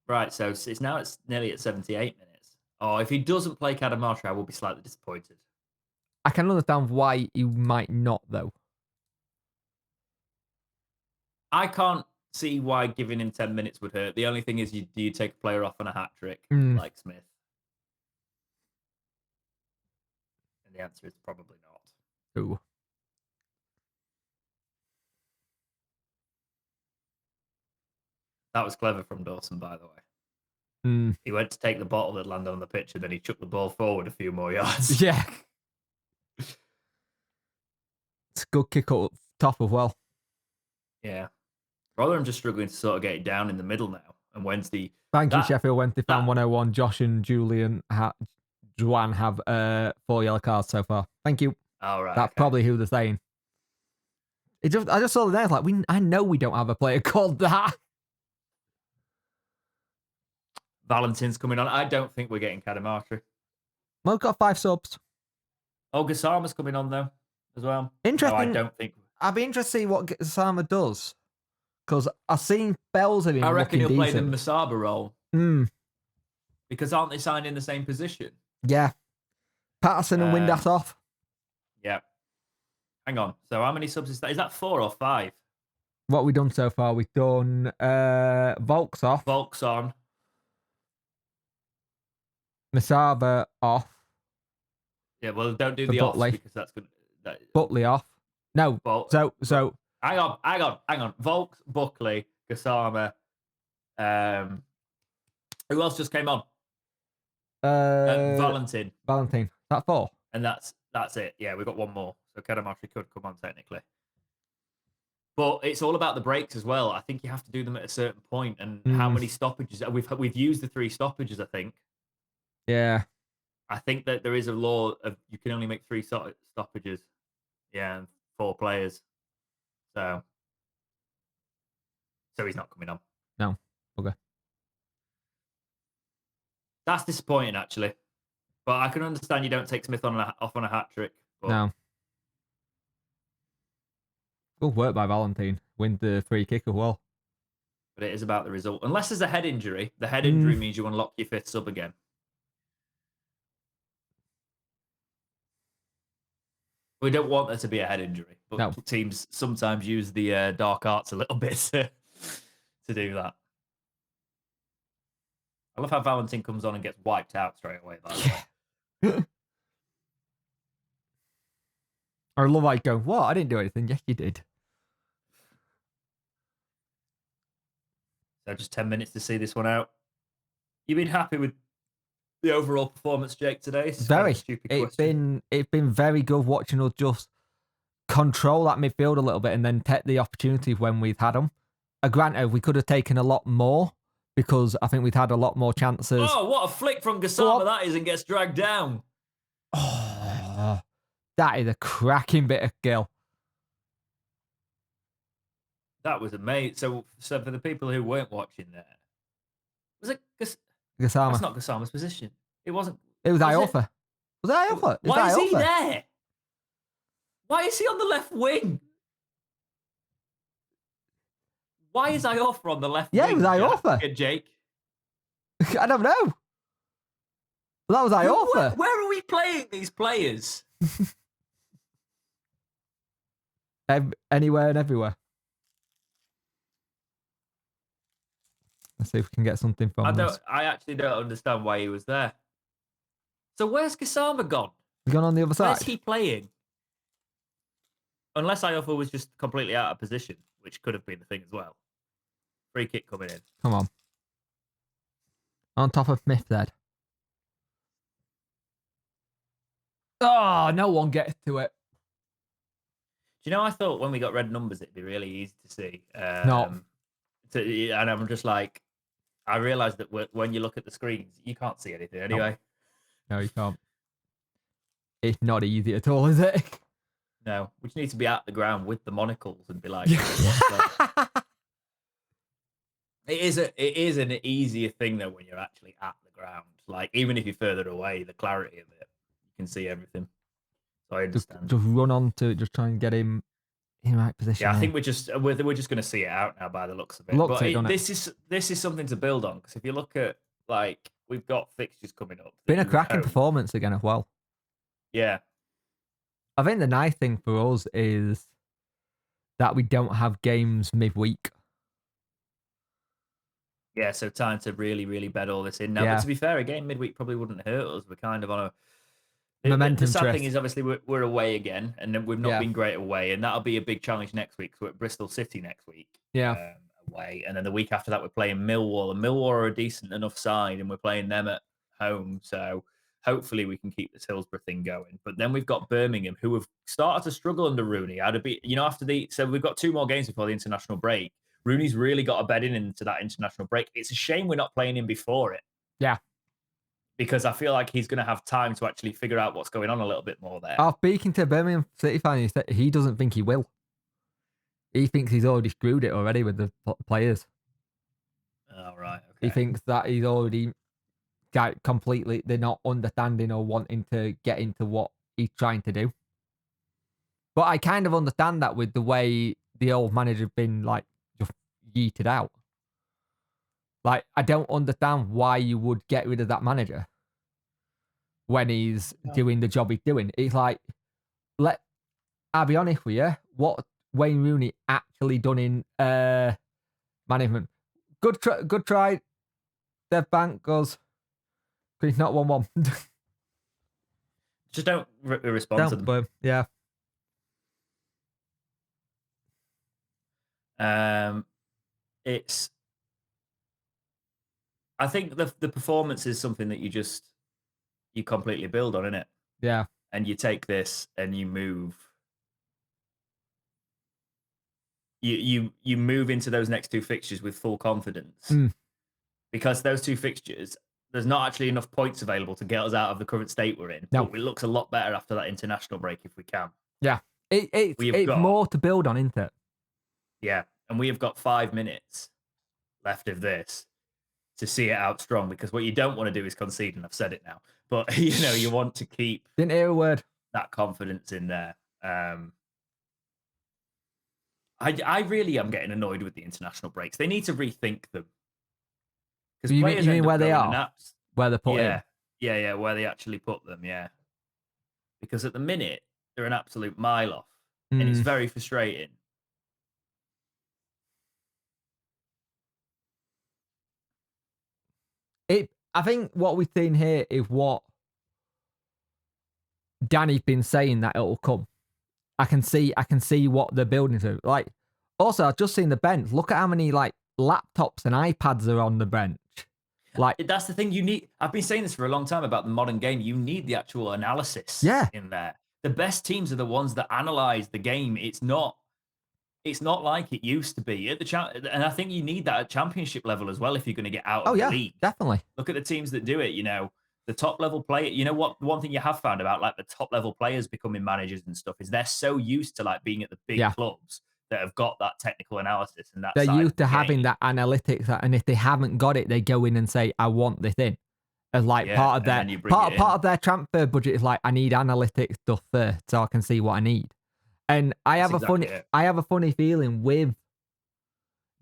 Right, so it's nearly at 78 minutes. Oh, if he doesn't play Cadamartri, I will be slightly disappointed. I can understand why you might not, though. I can't see why giving him 10 minutes would hurt. The only thing is, do you take a player off on a hat trick like Smith? And the answer is probably not. Ooh. That was clever from Dawson, by the way. He went to take the bottle that landed on the pitch, and then he chucked the ball forward a few more yards. Yeah. It's a good kick up top as well. Yeah. Rotherham just struggling to sort of get it down in the middle now. And Wednesday. Thank you, Sheffield Wednesday fan 101. Josh and Juan have 4 yellow cards so far. Thank you. All right. That's probably who they're saying. I just saw the name. Like I know we don't have a player called that. Valentin's coming on. I don't think we're getting Cadamartri. Well, we've got 5 subs. Oh, Gassama's coming on though, as well. Interesting. No, I don't think. I'd be interested to see what Gassama does. Because I've seen spells of him. I reckon he'll play the decent. Masaba role. Because aren't they signed in the same position? Yeah. Patterson and Windass off. Yeah. Hang on. So how many subs is that? Is that 4 or 5? What have we done so far? We've done Volks off. Volks on. Masaba off. Yeah, well, don't do the off because that's good. Buckley off. No. So. Hang on. Volks, Buckley, Gassama. Who else just came on? Valentin. Is that 4? And that's it. Yeah, we've got one more. So Cadamartri could come on technically. But it's all about the breaks as well. I think you have to do them at a certain point, and how Mm, many stoppages we've used the 3 stoppages. yeah. I think that there is a law of you can only make 3 stoppages. Yeah, and 4 players. So he's not coming on. No. Okay. That's disappointing, actually. But I can understand you don't take Smith off on a hat trick. But No. Good work by Valentine. Win the free kick as well. it is about the result. Unless there's a head injury. The head Mm. injury means you unlock your 5th sub again. We don't want there to be a head injury, but No. teams sometimes use the dark arts a little bit to do that. I love how Valentin comes on and gets wiped out straight away. By the way. I love like going, what? I didn't do anything. Yes, you did. So just 10 minutes to see this one out. You've been happy with the overall performance, Jake, today? It's kind of Very. a stupid question. It's been very good watching us just control that midfield a little bit and then take the opportunities when we've had them. Granted, we could have taken a lot more because I think we've had a lot more chances. Oh, what a flick from Gassama that is, and gets dragged down. Oh, that is a cracking bit of skill. That was amazing. So for the people who weren't watching there, was it Gassama? That's not Gassama's position. It wasn't. It was Iorfa. Was it Iorfa? Why is he there? Why is he on the left wing? Why is Iorfa on the left wing? Yeah, it was Iorfa. Jake. I don't know. But that was Iorfa. Where are we playing these players? Anywhere and everywhere. Let's see if we can get something from this. I actually don't understand why he was there. So where's Gassama gone? He's gone on the other side. Where's he playing? Unless Iorfa was just completely out of position, which could have been the thing as well. Free kick coming in. Come on. On top of Smith's head. Oh, no one gets to it. Do you know, I thought when we got red numbers, it'd be really easy to see. No. And I'm just like, I realised that when you look at the screens, you can't see anything anyway. No, you can't. It's not easy at all, is it? No, we just need to be at the ground with the monocles and be like, what's that? It is an easier thing though when you're actually at the ground. Like even if you're further away, the clarity of it, you can see everything. So I understand. Just run on to just try and get him in the right position. Yeah, I think we're just going to see it out now by the looks of it. This is something to build on because if you look at like we've got fixtures coming up. Been a cracking performance again as well. Yeah. I think the nice thing for us is that we don't have games midweek. Yeah, so time to really, really bed all this in now. Yeah. But to be fair, a game midweek probably wouldn't hurt us. We're kind of on a momentum. The sad thing is, obviously, we're away again, and then we've not been great away, and that'll be a big challenge next week. So we're at Bristol City next week, away, and then the week after that we're playing Millwall, and Millwall are a decent enough side, and we're playing them at home. So hopefully we can keep this Hillsborough thing going. But then we've got Birmingham, who have started to struggle under Rooney. So we've got 2 more games before the international break. Rooney's really got a bed into that international break. It's a shame we're not playing him before it. Yeah. Because I feel like he's going to have time to actually figure out what's going on a little bit more there. Speaking to a Birmingham City fan, he said he doesn't think he will. He thinks he's already screwed it already with the players. Oh, right. Okay. He thinks that he's already completely, they're not understanding or wanting to get into what he's trying to do. But I kind of understand that with the way the old manager's been like just yeeted out. Like, I don't understand why you would get rid of that when he's doing the job he's doing. It's like, I'll be honest with you, what Wayne Rooney actually done in management. Good try. Dev Bank goes, he's not 1-1. Just don't respond to them. Yeah. I think the performance is something that you completely build on, innit? Yeah. And you take this and you move. you move into those next two fixtures with full confidence because those two fixtures, there's not actually enough points available to get us out of the current state we're in. No. But it looks a lot better after that international break if we can. Yeah. It's more to build on, isn't it? Yeah. And we have got 5 minutes left of this to see it out strong, because what you don't want to do is concede, and I've said it now. But, you want to keep Didn't hear a word. that confidence in there. I really am getting annoyed with the international breaks. They need to rethink them. Because you mean where they are? Where they're put in? Yeah, where they actually put them, yeah. Because at the minute, they're an absolute mile off, and it's very frustrating. I think what we've seen here is what Danny's been saying that it'll come. I can see what they're building to. Like, also, I've just seen the bench. Look at how many like laptops and iPads are on the bench. Like, that's the thing you need. I've been saying this for a long time about the modern game. You need the actual analysis in there. The best teams are the ones that analyze the game. It's not like it used to be at the and I think you need that at championship level as well if you're going to get out of the league. Definitely. Look at the teams that do it. The top level player. You know what? One thing you have found about like the top level players becoming managers and stuff is they're so used to like being at the big clubs that have got that technical analysis, and they're used to having that analytics. And if they haven't got it, they go in and say, "I want this in." As like part of their transfer budget is like, I need analytics stuff first so I can see what I need. And I have a funny feeling with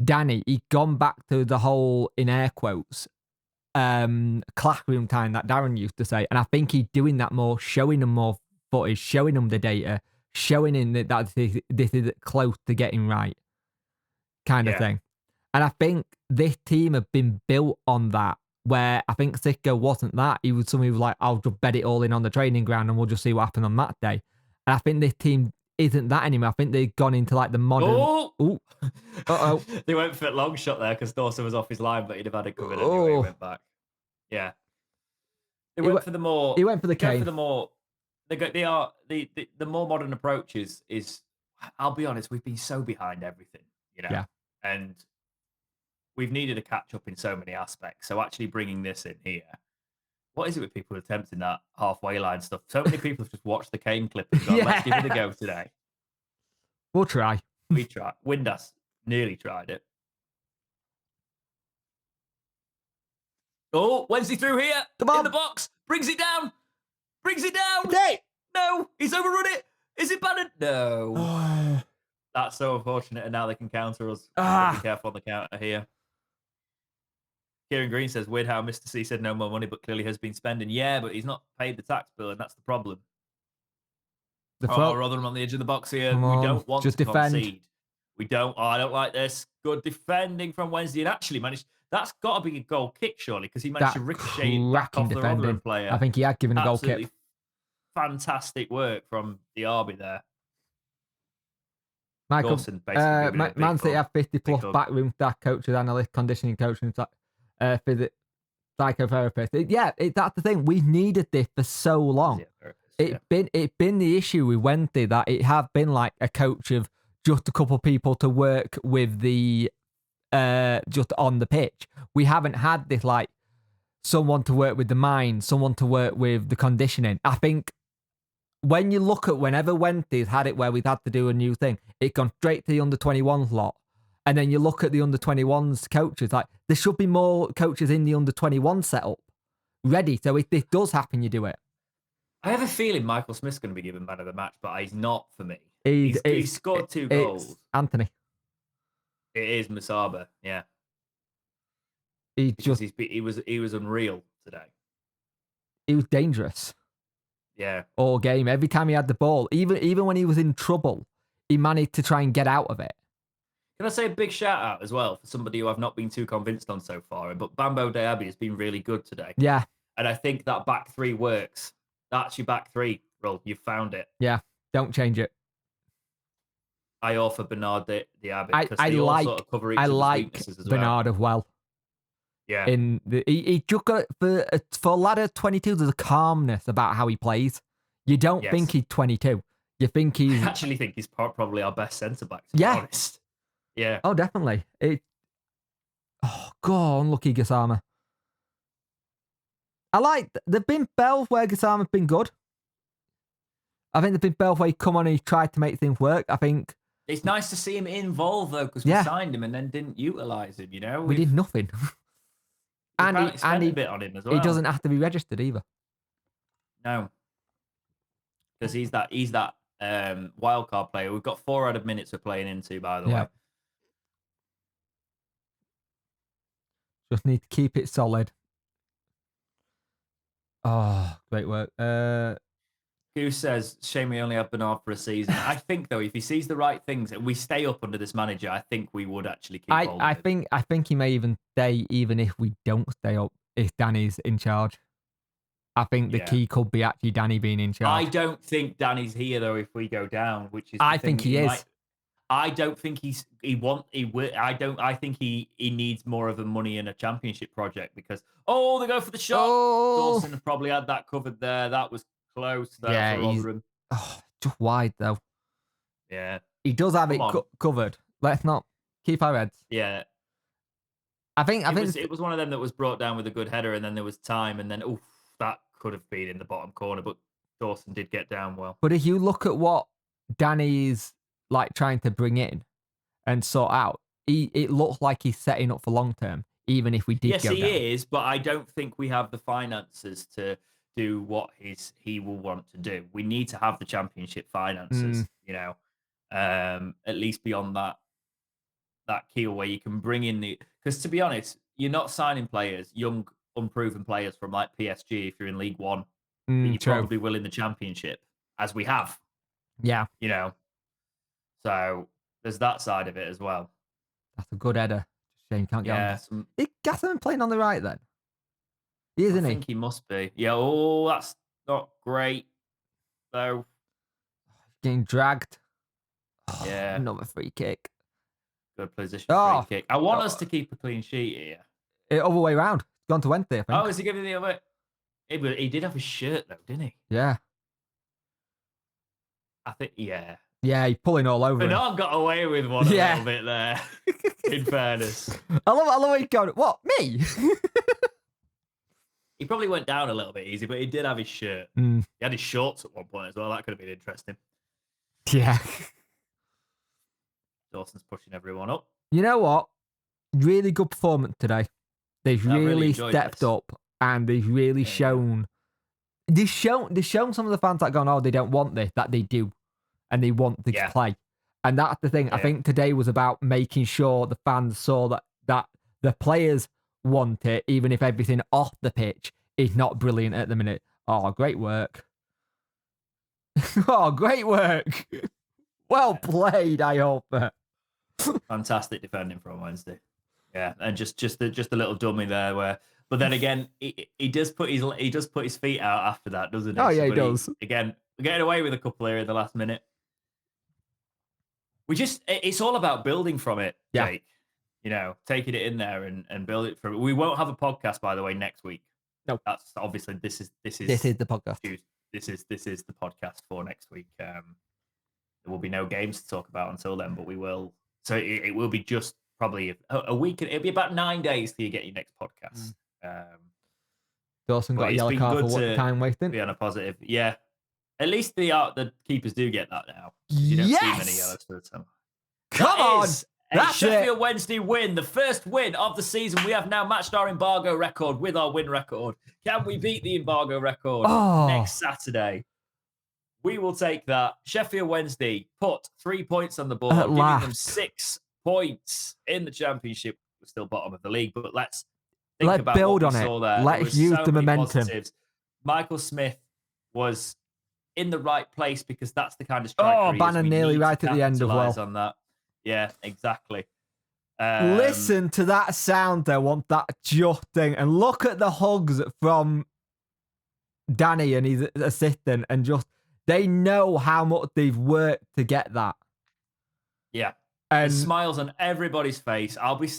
Danny. He's gone back to the whole, in air quotes, classroom time that Darren used to say, and I think he's doing that more, showing them more footage, showing them the data, showing him that this is close to getting right, kind of thing. And I think this team have been built on that. Where I think Sicko wasn't that. He was somebody who was like, I'll just bet it all in on the training ground and we'll just see what happens on that day. And I think this team isn't that anymore. I think they've gone into like the modern. They went for a long shot there because Dawson was off his line, but he'd have had it covered anyway. He went back. Yeah. He went for the more. He went for the cane. For the more. The more modern approach is. I'll be honest. We've been so behind everything, Yeah. And we've needed a catch up in so many aspects. So actually bringing this in here, what is it with people attempting that halfway line stuff? So many people have just watched the Kane clip and gone, let's give it a go today. We'll try. We try. Windass nearly tried it. Oh, Wednesday through here. Come on. In the box. Brings it down. Hey. No, he's overrun it. Is it banned? No. That's so unfortunate, and now they can counter us. Be careful on the counter here. Kieran Green says, weird how Mr. C said no more money, but clearly has been spending. Yeah, but he's not paid the tax bill, and that's the problem. Rotherham on the edge of the box here. We don't want to concede. We don't. I don't like this. Good defending from Wednesday, and actually managed. That's got to be a goal kick, surely, because he managed to ricochet back off the Rotherham player. I think he had given a goal kick. Fantastic work from the Derby there. Michael, Man City have 50 plus backroom staff, coaches, analysts, conditioning coaches, psychotherapist. That's the thing. We've needed this for so long. It's been the issue with Wednesday that it have been like a coach of just a couple of people to work with the just on the pitch. We haven't had this like someone to work with the mind, someone to work with the conditioning. I think when you look at whenever Wednesday's had it where we've had to do a new thing, it's gone straight to the under-21s lot. And then you look at the under-21s coaches, like there should be more coaches in the under-21 setup ready. So if this does happen, you do it. I have a feeling Michael Smith's going to be given man of the match, but he's not for me. He's scored 2 goals. Anthony. It is Musaba, yeah. He was unreal today. He was dangerous. Yeah. All game. Every time he had the ball, even when he was in trouble, he managed to try and get out of it. Can I say a big shout out as well for somebody who I've not been too convinced on so far, but Bambo Diaby has been really good today. Yeah. And I think that back three works. That's your back three, Roll. You've found it. Yeah. Don't change it. I offer Bernard Diaby because I they like, all sort of cover each I other's like weaknesses as Bernard well. as well. Yeah. He just got for a lad of 22. There's a calmness about how he plays. You don't think he's 22. You think he's. I actually think he's probably our best centre back. To be honest. Yeah. Oh, definitely. God, unlucky Gassama. I like, there've been spells where Gassama's been good. I think there've been spells where he come on and he tried to make things work. I think. It's nice to see him involved, though, because we signed him and then didn't utilise him, We did nothing. We spent a bit on him as well. He doesn't have to be registered either. No. Because he's that wildcard player. We've got 4 out of minutes we're playing into, by the way. Just need to keep it solid. Oh, great work. Goose says, shame we only have Bernard for a season. I think, though, if he sees the right things and we stay up under this manager, I think we would actually keep hold of him. I think he may even stay even if we don't stay up, if Danny's in charge. I think the key could be actually Danny being in charge. I don't think Danny's here, though, if we go down, which is I think he is. I don't think I think he needs more of a money in a championship project because they go for the shot. Dawson have probably had that covered there. That was close. For just wide though. Yeah, he does have it covered. Let's not keep our heads. Yeah, I think it was one of them that was brought down with a good header, and then there was time, and then that could have been in the bottom corner, but Dawson did get down well. But if you look at what Danny's like trying to bring in and sort out, it looks like he's setting up for long term, even if we did go down. Yes, he is, but I don't think we have the finances to do what he will want to do. We need to have the championship finances, at least beyond that keel where you can bring in because to be honest, you're not signing players, young, unproven players from like PSG if you're in League One. You probably will in the championship, as we have. Yeah. So there's that side of it as well. That's a good header. Shame can't get on. Is Gasman playing on the right then? Isn't he? I think he must be. Yeah, that's not great, though. Getting dragged. Yeah. Another free kick. Good position free kick. I want us to keep a clean sheet here. Other way around. It's gone to Wednesday, I think. Oh, is he giving the other? He did have his shirt, though, didn't he? Yeah. I think, yeah. Yeah, he's pulling all over. Bernard got away with one a little bit there, in fairness. I love he's going, what, me? He probably went down a little bit easy, but he did have his shirt. He had his shorts at one point as well. That could have been interesting. Yeah. Dawson's pushing everyone up. You know what? Really good performance today. They've really stepped up and they've really shown. They've shown some of the fans that gone, they don't want this, that they do. And they want to play. And that's the thing. I think today was about making sure the fans saw that the players want it, even if everything off the pitch is not brilliant at the minute. Oh, great work. Great work. Well played, I hope. Fantastic defending from Wednesday. Yeah, and just a little dummy there but then again, he does put his feet out after that, doesn't he? Oh yeah, he does. Again, we're getting away with a couple here in the last minute. It's all about building from it, Jake. Taking it in there and build it from it. We won't have a podcast, by the way, next week. No, that's obviously this is the podcast. This is the podcast for next week. There will be no games to talk about until then, but we will. So it will be just probably a week. It'll be about 9 days till you get your next podcast. Dawson got a yellow card for time wasting. Be on a positive, yeah. At least the keepers do get that now. You don't see many yellows for the time. Come on! A Sheffield Wednesday win, the first win of the season. We have now matched our embargo record with our win record. Can we beat the embargo record next Saturday? We will take that. Sheffield Wednesday put 3 points on the board, giving them 6 points in the championship. We're still bottom of the league, but let's build on it. Let's use the momentum. Positives. Michael Smith was in the right place because that's the kind of striker. Bannon nearly right at the end of on that. Yeah, exactly. Listen to that sound though on that just thing, and look at the hugs from Danny and his assistant, and just they know how much they've worked to get that. Yeah, and smiles on everybody's face. I'll be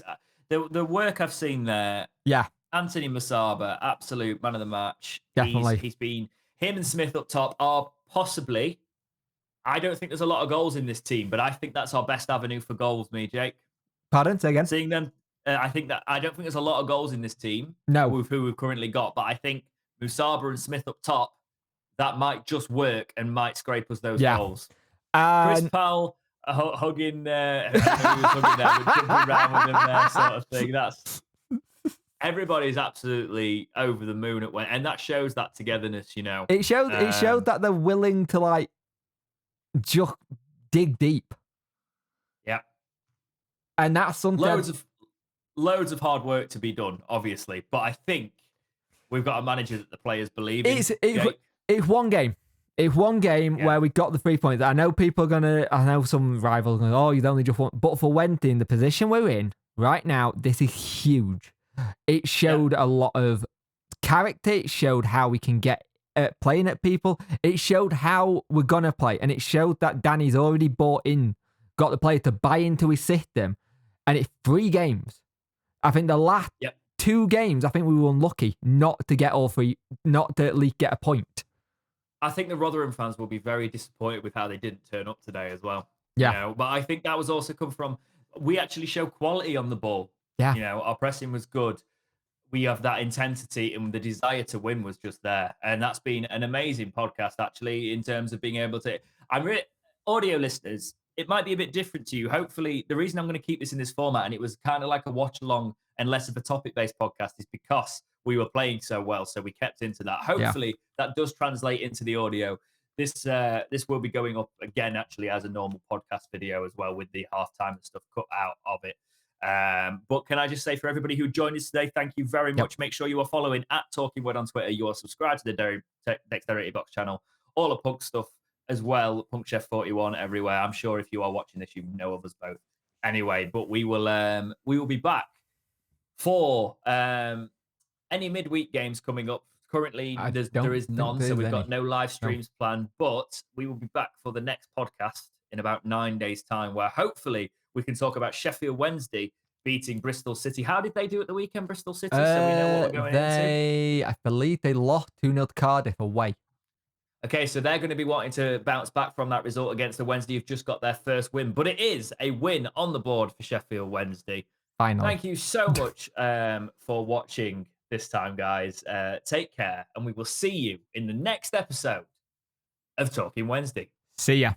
the work I've seen there. Yeah, Anthony Masaba, absolute man of the match. Definitely, he's been him and Smith up top are possibly. I don't think there's a lot of goals in this team, but I think that's our best avenue for goals, Jake. Pardon? Say again? Seeing them, I think that I don't think there's a lot of goals in this team No. with who we've currently got, but I think Musaba and Smith up top, that might just work and might scrape us those Yeah. goals. Chris And Powell hugging, I don't know who was hugging there, but jumping around with them there, sort of thing. That's everybody's absolutely over the moon at when, and that shows that togetherness, you know. it showed that they're willing to like just dig deep. Yeah, And that's something loads of hard work to be done, obviously, but I think we've got a manager that the players believe in. It's one game. It's one game where we got the 3 points. I know people are I know some rivals are going, oh, you'd only just want, but for Wednesday, in the position we're in right now, this is huge. It showed a lot of character. It showed how we can get playing at people. It showed how we're going to play. And it showed that Danny's already got the player to buy into his system. And it's 3 games. I think the last 2 games, I think we were unlucky not to get all 3, not to at least get a point. I think the Rotherham fans will be very disappointed with how they didn't turn up today as well. Yeah. You know? But I think that was also come from, we actually show quality on the ball. Yeah. You know, our pressing was good. We have that intensity and the desire to win was just there. And that's been an amazing podcast, actually, in terms of being able to, audio listeners, it might be a bit different to you. Hopefully, the reason I'm going to keep this in this format, and it was kind of like a watch along and less of a topic-based podcast, is because we were playing so well. So we kept into that. Hopefully that does translate into the audio. This will be going up again, actually, as a normal podcast video as well, with the halftime and stuff cut out of it. But can I just say, for everybody who joined us today, thank you very much. Make sure you are following at Talking Word on Twitter. You are subscribed to the Dexterity Box channel, all the Punk stuff as well, Punk Chef 41 everywhere. I'm sure if you are watching this, you know of us both. Anyway, but we will be back for any midweek games coming up. Currently, there is none, so we've got no live streams planned. But we will be back for the next podcast in about 9 days' time, where hopefully we can talk about Sheffield Wednesday beating Bristol City. How did they do at the weekend, Bristol City? So we know what we're going into. I believe they lost 2-0 to Cardiff away. Okay, so they're going to be wanting to bounce back from that result against the Wednesday who've just got their first win. But it is a win on the board for Sheffield Wednesday. Finally. Thank you so much for watching this time, guys. Take care, and we will see you in the next episode of Talking Wednesday. See ya.